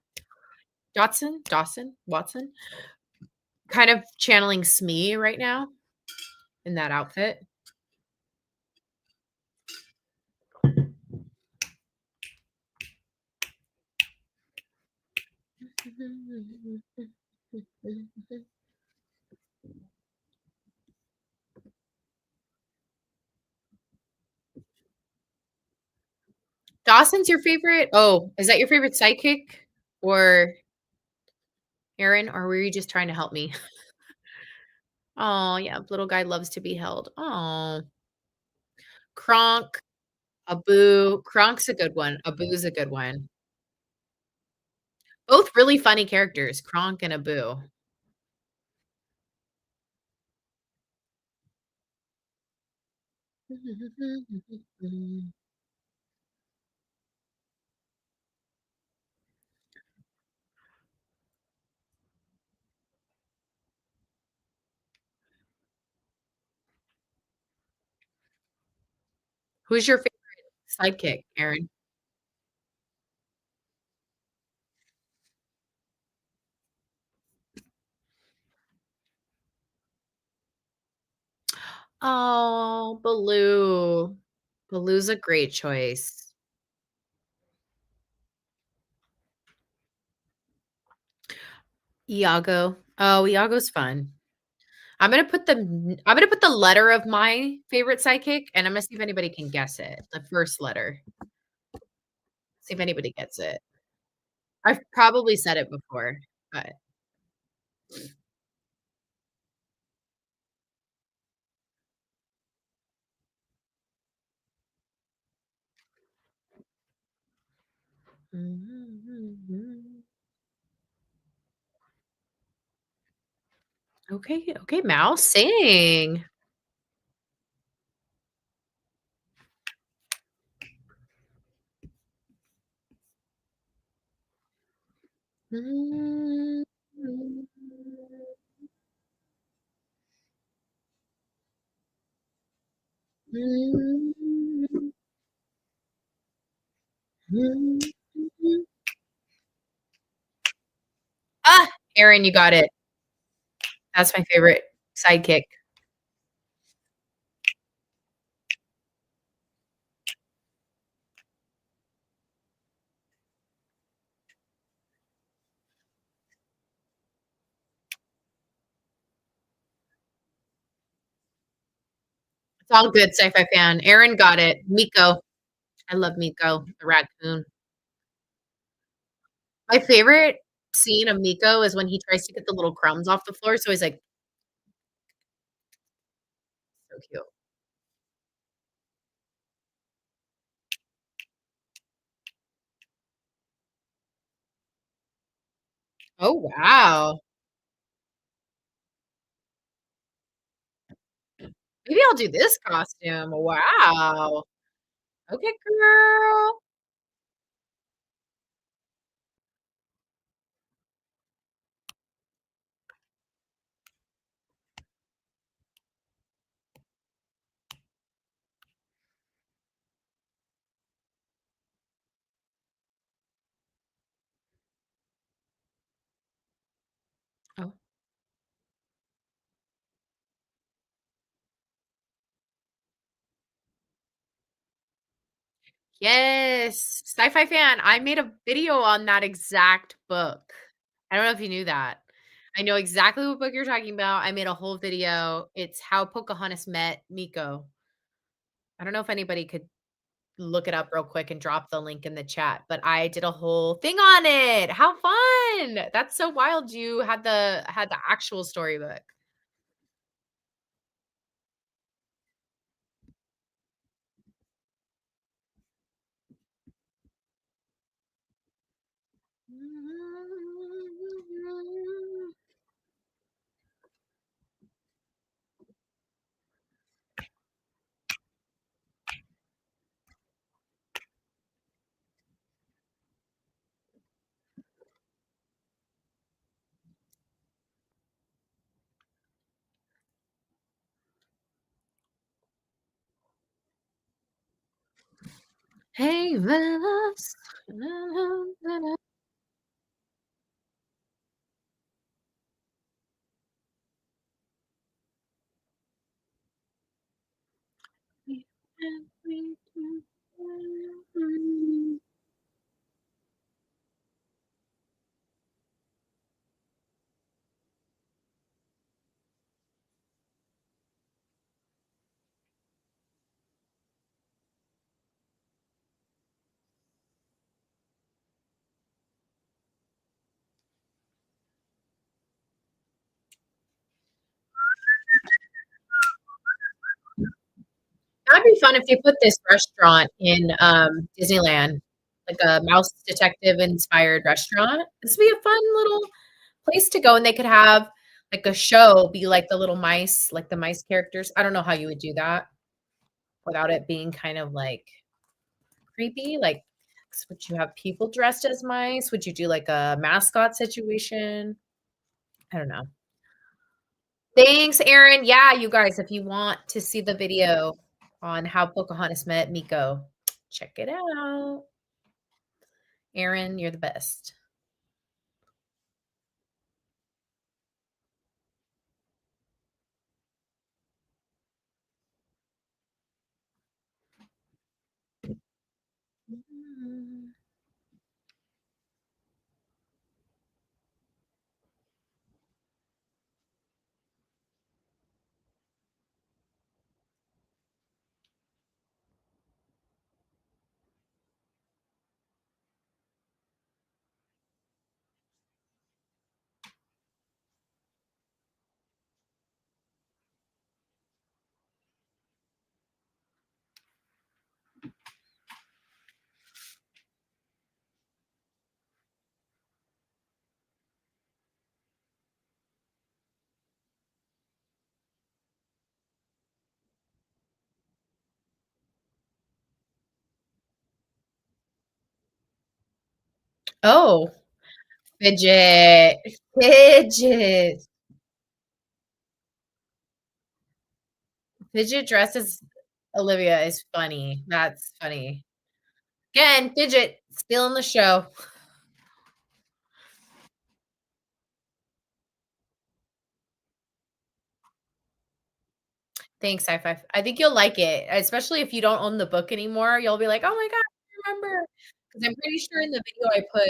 Dotson? Dawson? Watson? Kind of channeling Smee right now in that outfit. Dawson's your favorite? Oh, is that your favorite sidekick? Or Aaron, or were you just trying to help me? Oh, yeah, little guy loves to be held. Oh, Kronk, Abu. Kronk's a good one. Abu's a good one. Both really funny characters, Kronk and Abu. Who's your favorite sidekick, Aaron? Oh, Baloo. Baloo's a great choice. Iago. Oh, Iago's fun. I'm gonna put the letter of my favorite sidekick, and I'm gonna see if anybody can guess it. The first letter. See if anybody gets it. I've probably said it before, but okay, okay, Mouse, sing. Ah, Aaron, you got it. That's my favorite sidekick. It's all good, sci-fi fan. Aaron got it. Miko. I love Miko, the raccoon. My favorite scene of Miko is when he tries to get the little crumbs off the floor, so he's like, so cute. Oh, wow. Maybe I'll do this costume. Wow. Okay, girl. Oh, yes. Sci-fi fan, I made a video on that exact book. I don't know if you knew that. I know exactly what book you're talking about. I made a whole video. It's how Pocahontas met Miko. I don't know if anybody could look it up real quick and drop the link in the chat, but I did a whole thing on it. How fun. That's so wild you had the actual storybook. Hey, Venus. That'd be fun if they put this restaurant in, Disneyland, like a mouse detective inspired restaurant. This would be a fun little place to go, and they could have, like, a show be like the little mice, like the mice characters. I don't know how you would do that. without it being kind of, like, creepy? Like, would you have people dressed as mice? Would you do, like, a mascot situation? I don't know. Thanks, Aaron. Yeah, you guys, if you want to see the video on how Pocahontas met Meeko, check it out. Aaron, you're the best. Mm. Oh, Fidget. Fidget. Fidget dresses Olivia is funny. That's funny. Again, Fidget still in the show. Thanks, high five. I think you'll like it, especially if you don't own the book anymore. You'll be like, "Oh my god, I remember." Because 'Cause I'm pretty sure in the video I put,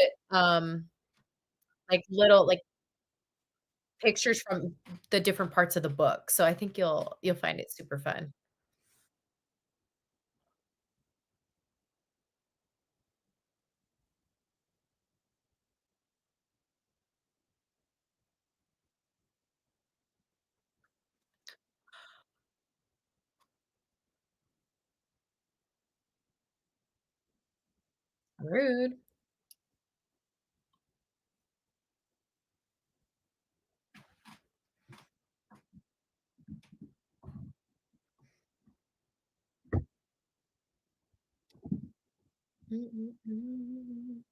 like, little, like, pictures from the different parts of the book, so I think you'll find it super fun. Rude. Mm, mm, mm.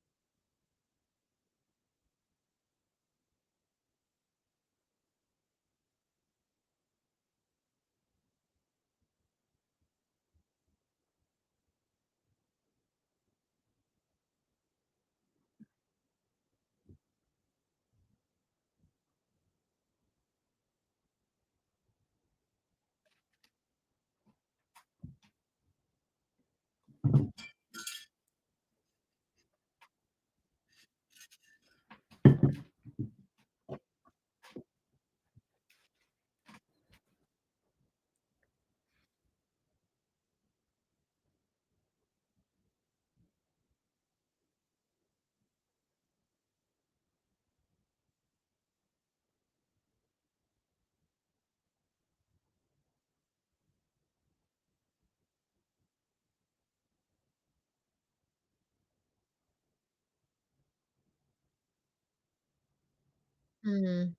Mm.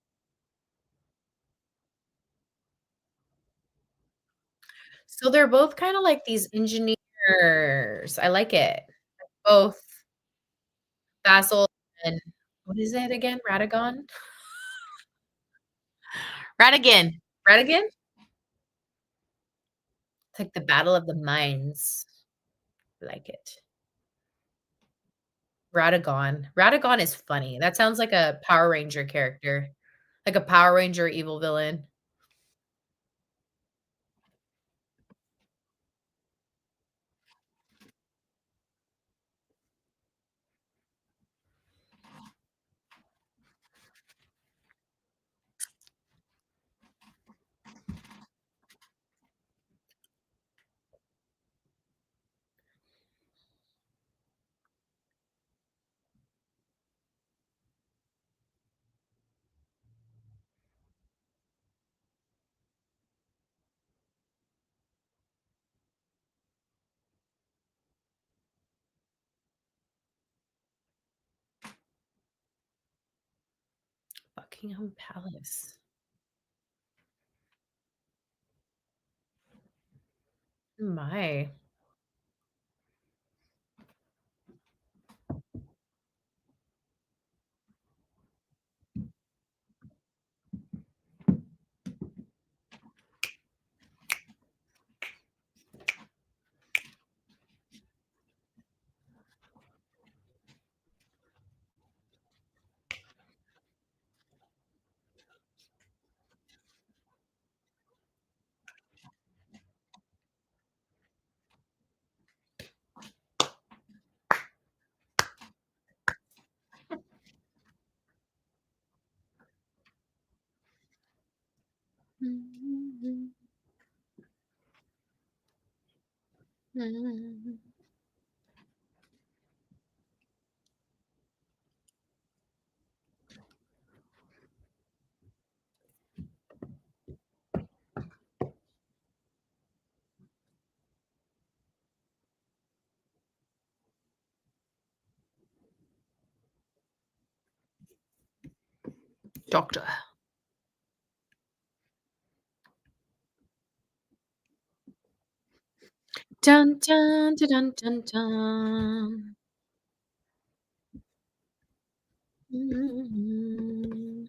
So they're both kinda like these engineers. I like it. Both Basil and what is it again? Radagon? Ratigan. Ratigan? It's like the Battle of the Minds. Like it. Radagon. Radagon is funny. That sounds like a Power Ranger character, like a Power Ranger evil villain. Buckingham Palace. My. Doctor. Dun, dun, dun, dun, dun, dun. Mhm.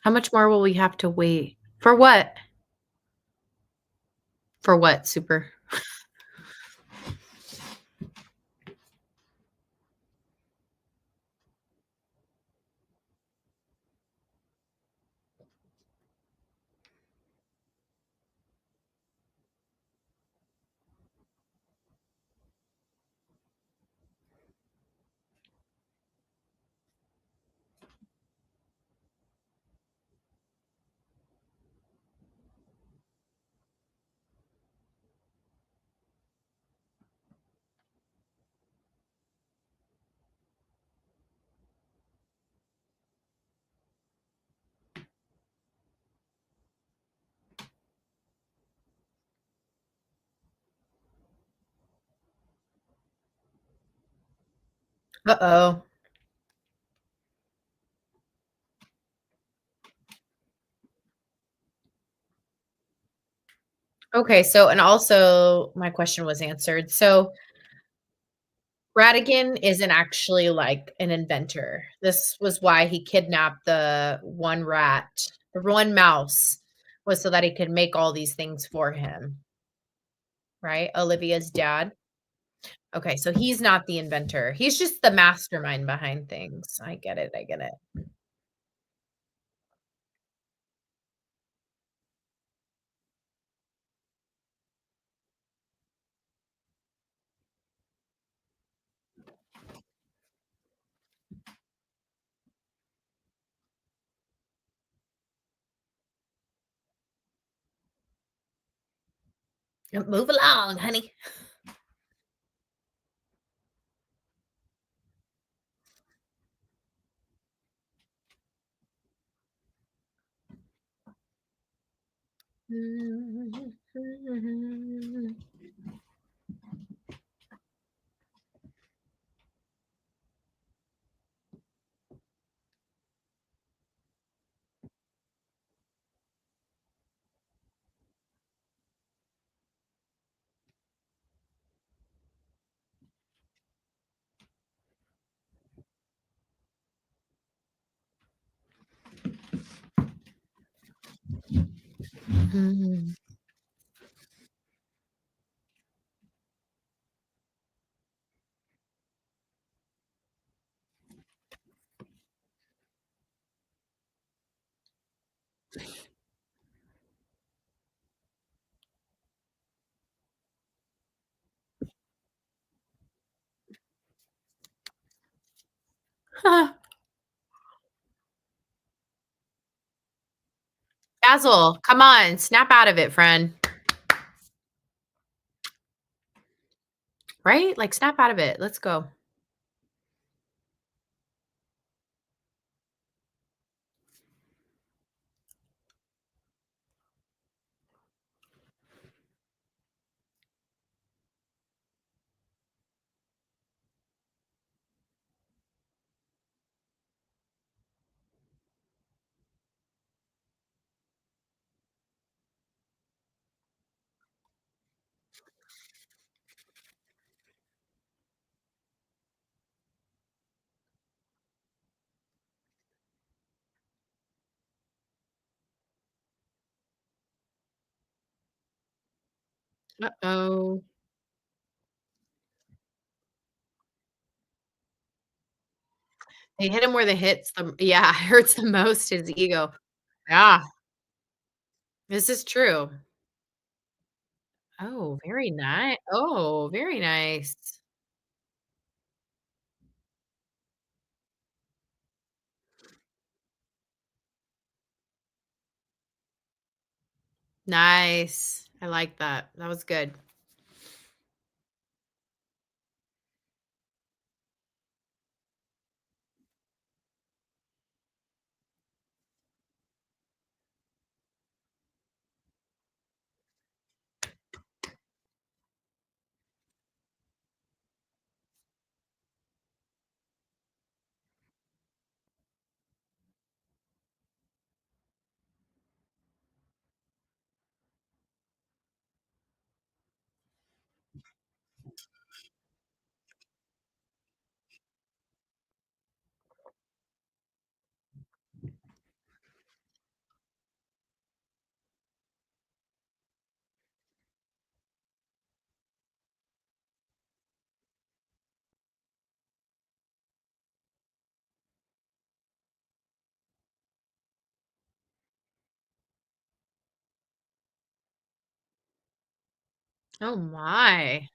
How much more will we have to wait? For what? For what, Super? Uh-oh. Okay, so and also my question was answered. So Ratigan isn't actually like an inventor. This was why he kidnapped the one rat, the one mouse, was so that he could make all these things for him, right? Olivia's dad. Okay, so he's not the inventor. He's just the mastermind behind things. I get it. I get it. Move along, honey. Basil, come on, snap out of it, friend. Right? Like, snap out of it. Let's go. Uh-oh. They hit him where the hits the yeah, hurts the most, his ego. Yeah, this is true. Oh, very nice. Nice. I like that. That was good. Oh my.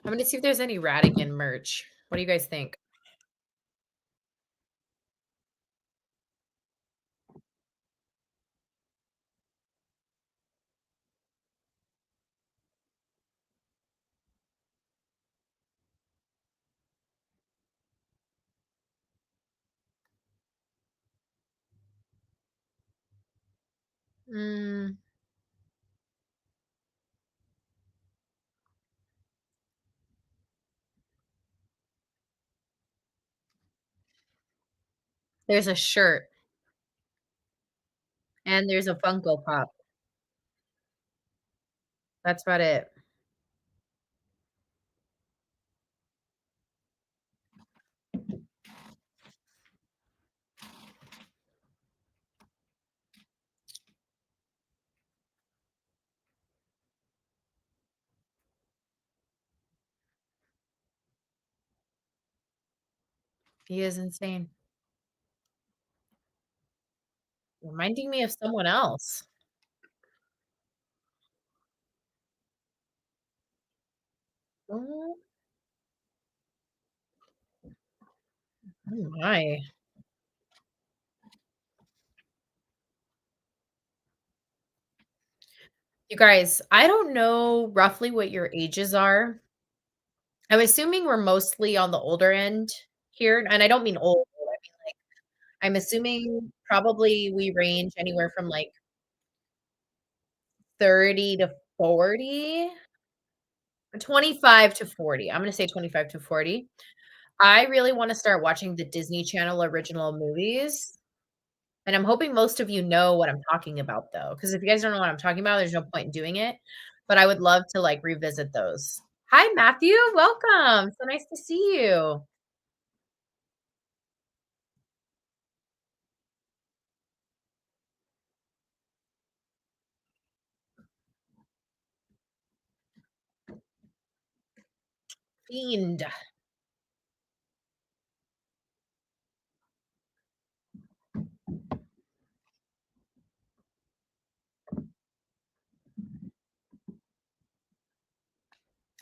I'm gonna see if there's any Radigan merch. What do you guys think? Mm, there's a shirt and there's a Funko Pop. That's about it. He is insane. Reminding me of someone else. Oh, oh my. You guys, I don't know roughly what your ages are. I'm assuming we're mostly on the older end here, and I don't mean old, I mean, like, I'm assuming probably we range anywhere from, like, 30 to 40? 25 to 40. I'm gonna say 25 to 40. I really wanna start watching the Disney Channel original movies, and I'm hoping most of you know what I'm talking about, though, because if you guys don't know what I'm talking about, there's no point in doing it, but I would love to, like, revisit those. Hi, Matthew, welcome. So nice to see you. Fiend.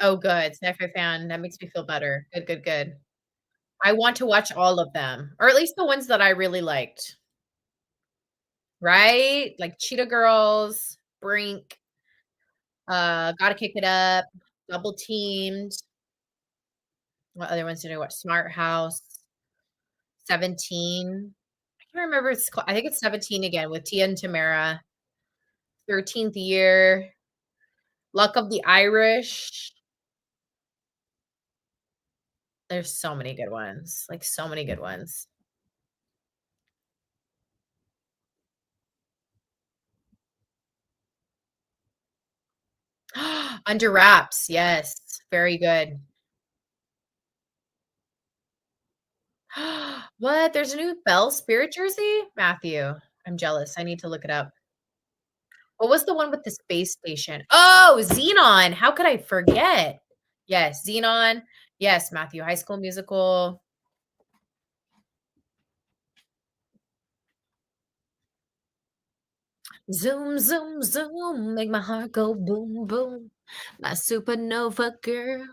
Oh, good. Sci-fi fan. That makes me feel better. Good, good, good. I want to watch all of them, or at least the ones that I really liked, right? Like Cheetah Girls, Brink, Gotta Kick It Up, Double Teamed. What other ones did I watch? Smart House. 17. I can't remember it's I think it's 17 again with Tia and Tamara. 13th Year, Luck of the Irish. There's so many good ones, like, so many good ones. Under Wraps, yes, very good. What? There's a new Belle Spirit jersey? Matthew, I'm jealous, I need to look it up. What was the one with the space station? Oh, Xenon, how could I forget? Yes, Xenon. Yes, Matthew, High School Musical. Zoom, zoom, zoom, make my heart go boom, boom. My supernova girl.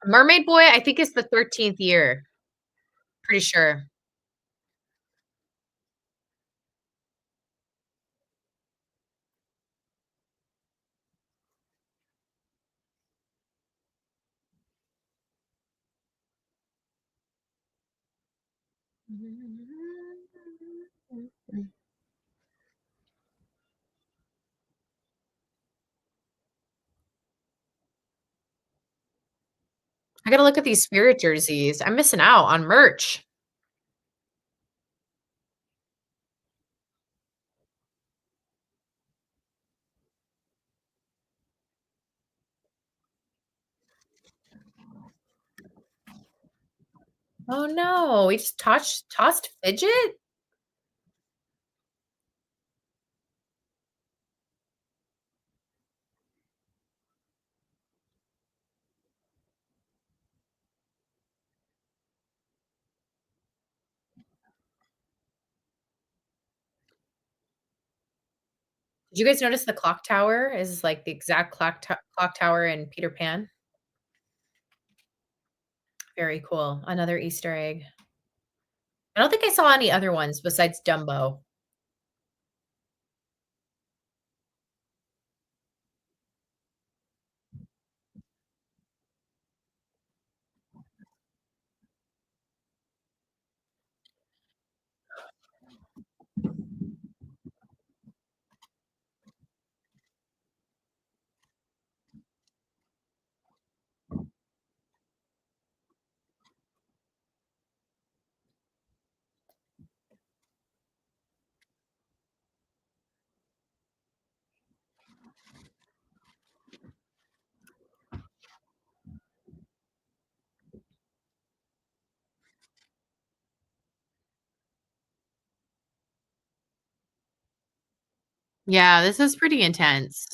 Mermaid Boy, I think it's the 13th year. Pretty sure. I gotta look at these Spirit jerseys. I'm missing out on merch. Oh, no. We just tossed Fidget? Did you guys notice the clock tower is, like, the exact clock tower in Peter Pan? Very cool. Another Easter egg. I don't think I saw any other ones besides Dumbo. Yeah, this is pretty intense.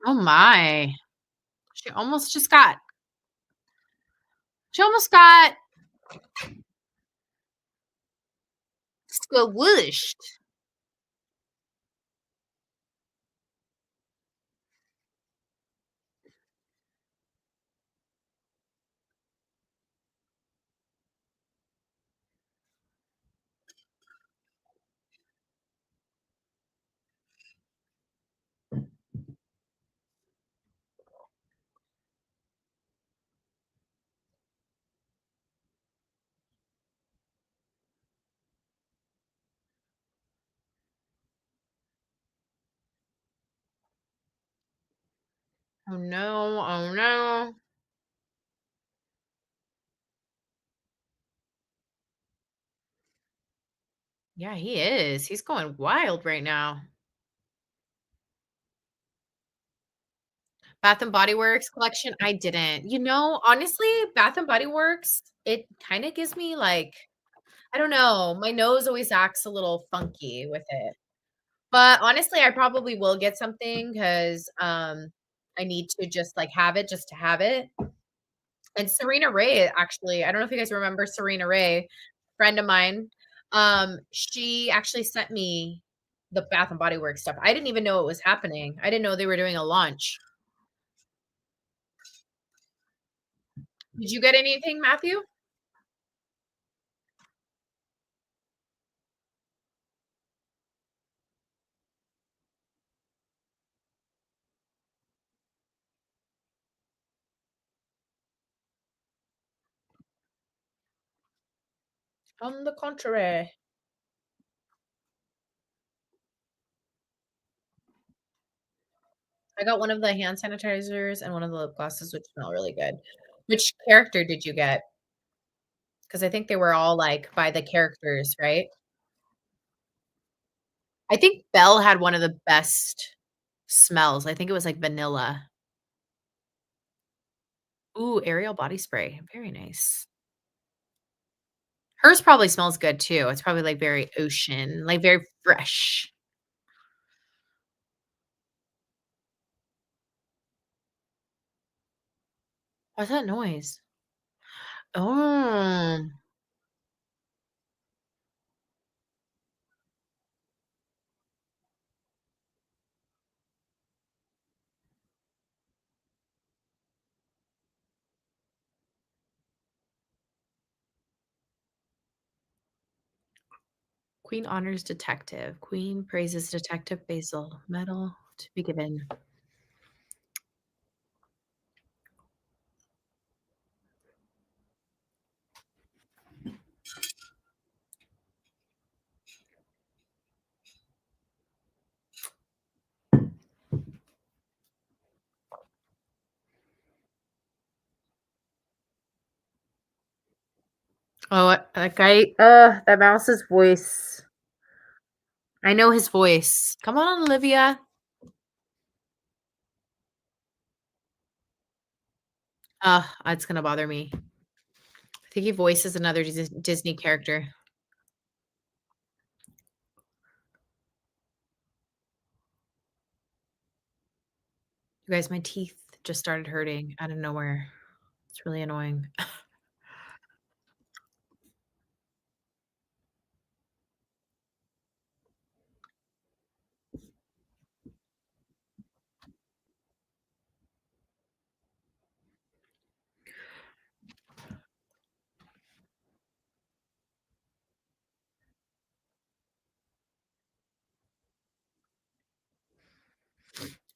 Oh my. She almost just got she almost got squished. Oh no, oh no. Yeah, he is. He's going wild right now. Bath& and Body Works collection, I didn't. Honestly, Bath& and Body Works, it kinda gives me, like I don't know, my nose always acts a little funky with it. But, honestly, I probably will get something because I need to just, like, have it just to have it. And Serena Ray, actually, I don't know if you guys remember Serena Ray, friend of mine, she actually sent me the Bath& and Body Works stuff. I didn't even know it was happening. I didn't know they were doing a launch. Did you get anything, Matthew? On the contrary. I got one of the hand sanitizers and one of the lip glosses, which smell really good. Which character did you get? Because I think they were all, like, by the characters, right? I think Belle had one of the best smells. I think it was, like, vanilla. Ooh, Ariel body spray. Very nice. Hers probably smells good too. It's probably, like, very ocean, like, very fresh. What's that noise? Oh, Queen honors detective. Queen praises Detective Basil. Medal to be given. Oh, that guy that mouse's voice. I know his voice. Come on, Olivia. It's gonna bother me. I think he voices another Disney character. You guys, my teeth just started hurting out of nowhere. It's really annoying.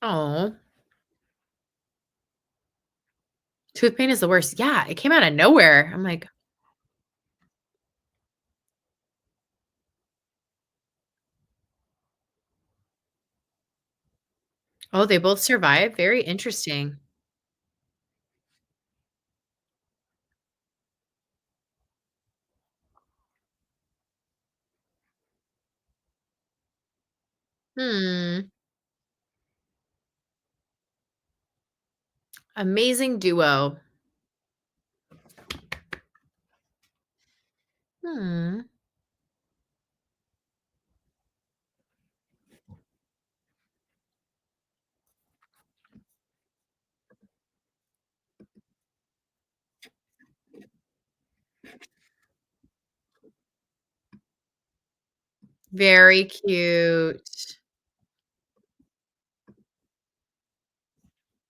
Oh, tooth pain is the worst. Yeah, it came out of nowhere. I'm like, oh, they both survived? Very interesting. Hmm. Amazing duo. Hmm. Very cute.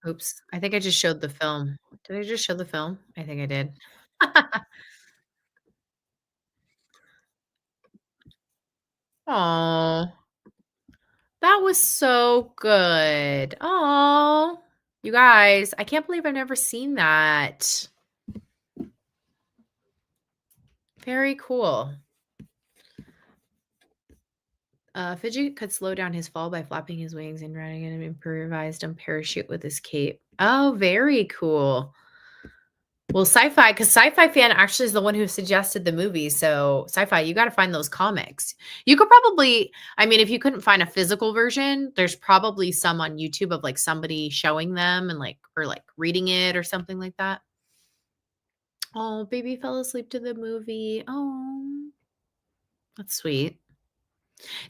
Oops, I think I just showed the film. Did I just show the film? I think I did. Aw, that was so good. Aw. You guys, I can't believe I've never seen that. Very cool. Fidget could slow down his fall by flapping his wings and riding an improvised parachute with his cape. Oh, very cool. Well, Sci-Fi, because Sci-Fi Fan actually is the one who suggested the movie. So, Sci-Fi, you got to find those comics. You could probably, I mean, if you couldn't find a physical version, there's probably some on YouTube of like somebody showing them and like, or like reading it or something like that. Oh, baby fell asleep to the movie. Oh, that's sweet.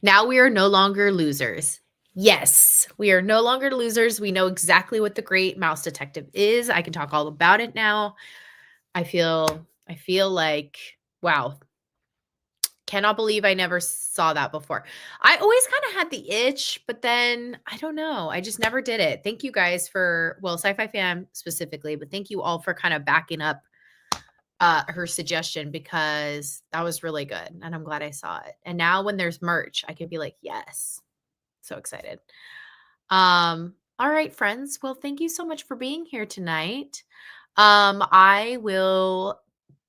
Now we are no longer losers. Yes, we are no longer losers. We know exactly what the Great Mouse Detective is. I can talk all about it now. I feel like wow, cannot believe I never saw that before. I always kind of had the itch, but then I don't know. I just never did it. Thank you guys for, well, Sci-Fi Fan specifically, but thank you all for kind of backing up her suggestion because that was really good. And I'm glad I saw it. And now when there's merch, I can be like, yes. So excited. All right, friends. Well, thank you so much for being here tonight. I will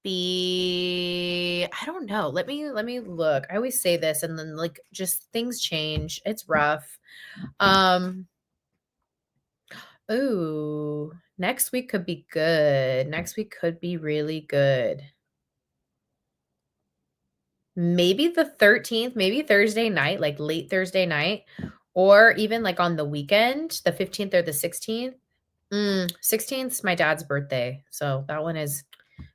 be, I don't know. Let me look. I always say this and then like just things change. It's rough. Ooh, next week could be good. Next week could be really good. Maybe the 13th, maybe Thursday night, like late Thursday night, or even like on the weekend, the 15th or the 16th. 16th is my dad's birthday. So that one is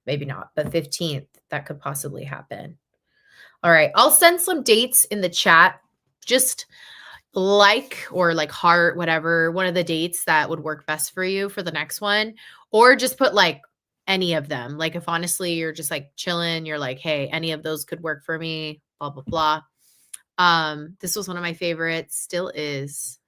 maybe not, but 15th, that could possibly happen. All right. I'll send some dates in the chat. Just like or like heart, whatever, one of the dates that would work best for you for the next one. Or just put like any of them. Like if honestly you're just like chilling, you're like, hey, any of those could work for me, blah, blah, blah. This was one of my favorites, still is.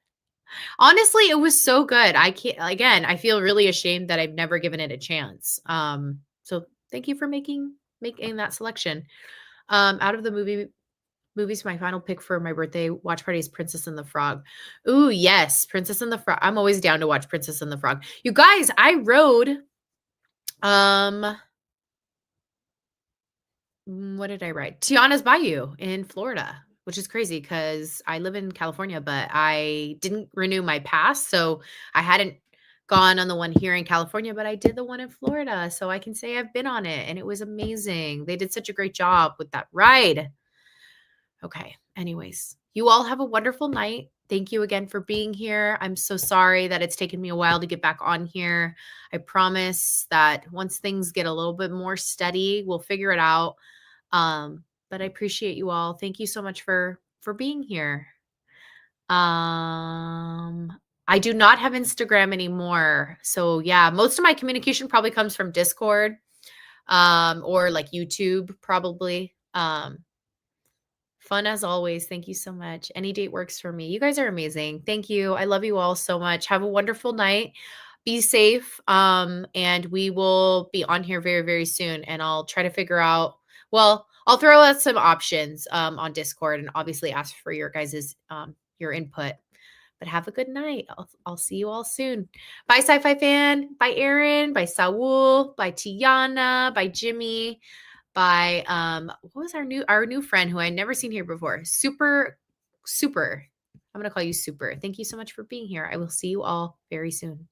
Honestly, it was so good. I can't, again, I feel really ashamed that I've never given it a chance. So thank you for making that selection. Out of the movies, my final pick for my birthday watch party is Princess and the Frog. Ooh, yes, Princess and the Frog. I'm always down to watch Princess and the Frog. You guys, I rode what did I ride? Tiana's Bayou in Florida, which is crazy because I live in California, but I didn't renew my pass. So I hadn't gone on the one here in California, but I did the one in Florida. So I can say I've been on it and it was amazing. They did such a great job with that ride. Okay. Anyways, you all have a wonderful night. Thank you again for being here. I'm so sorry that it's taken me a while to get back on here. I promise that once things get a little bit more steady, we'll figure it out. But I appreciate you all. Thank you so much for being here. I do not have Instagram anymore. So yeah, most of my communication probably comes from Discord, or like YouTube probably. Fun as always. Thank you so much. Any date works for me. You guys are amazing. Thank you. I love you all so much. Have a wonderful night. Be safe. And we will be on here very, very soon. And I'll try to figure out, well, I'll throw out some options on Discord and obviously ask for your guys's your input. But have a good night. I'll see you all soon. Bye, Sci-Fi Fan. Bye, Aaron. Bye, Saul. Bye, Tiana. Bye, Jimmy. By what was our new friend who I'd never seen here before? Super. I'm gonna call you Super. Thank you so much for being here. I will see you all very soon.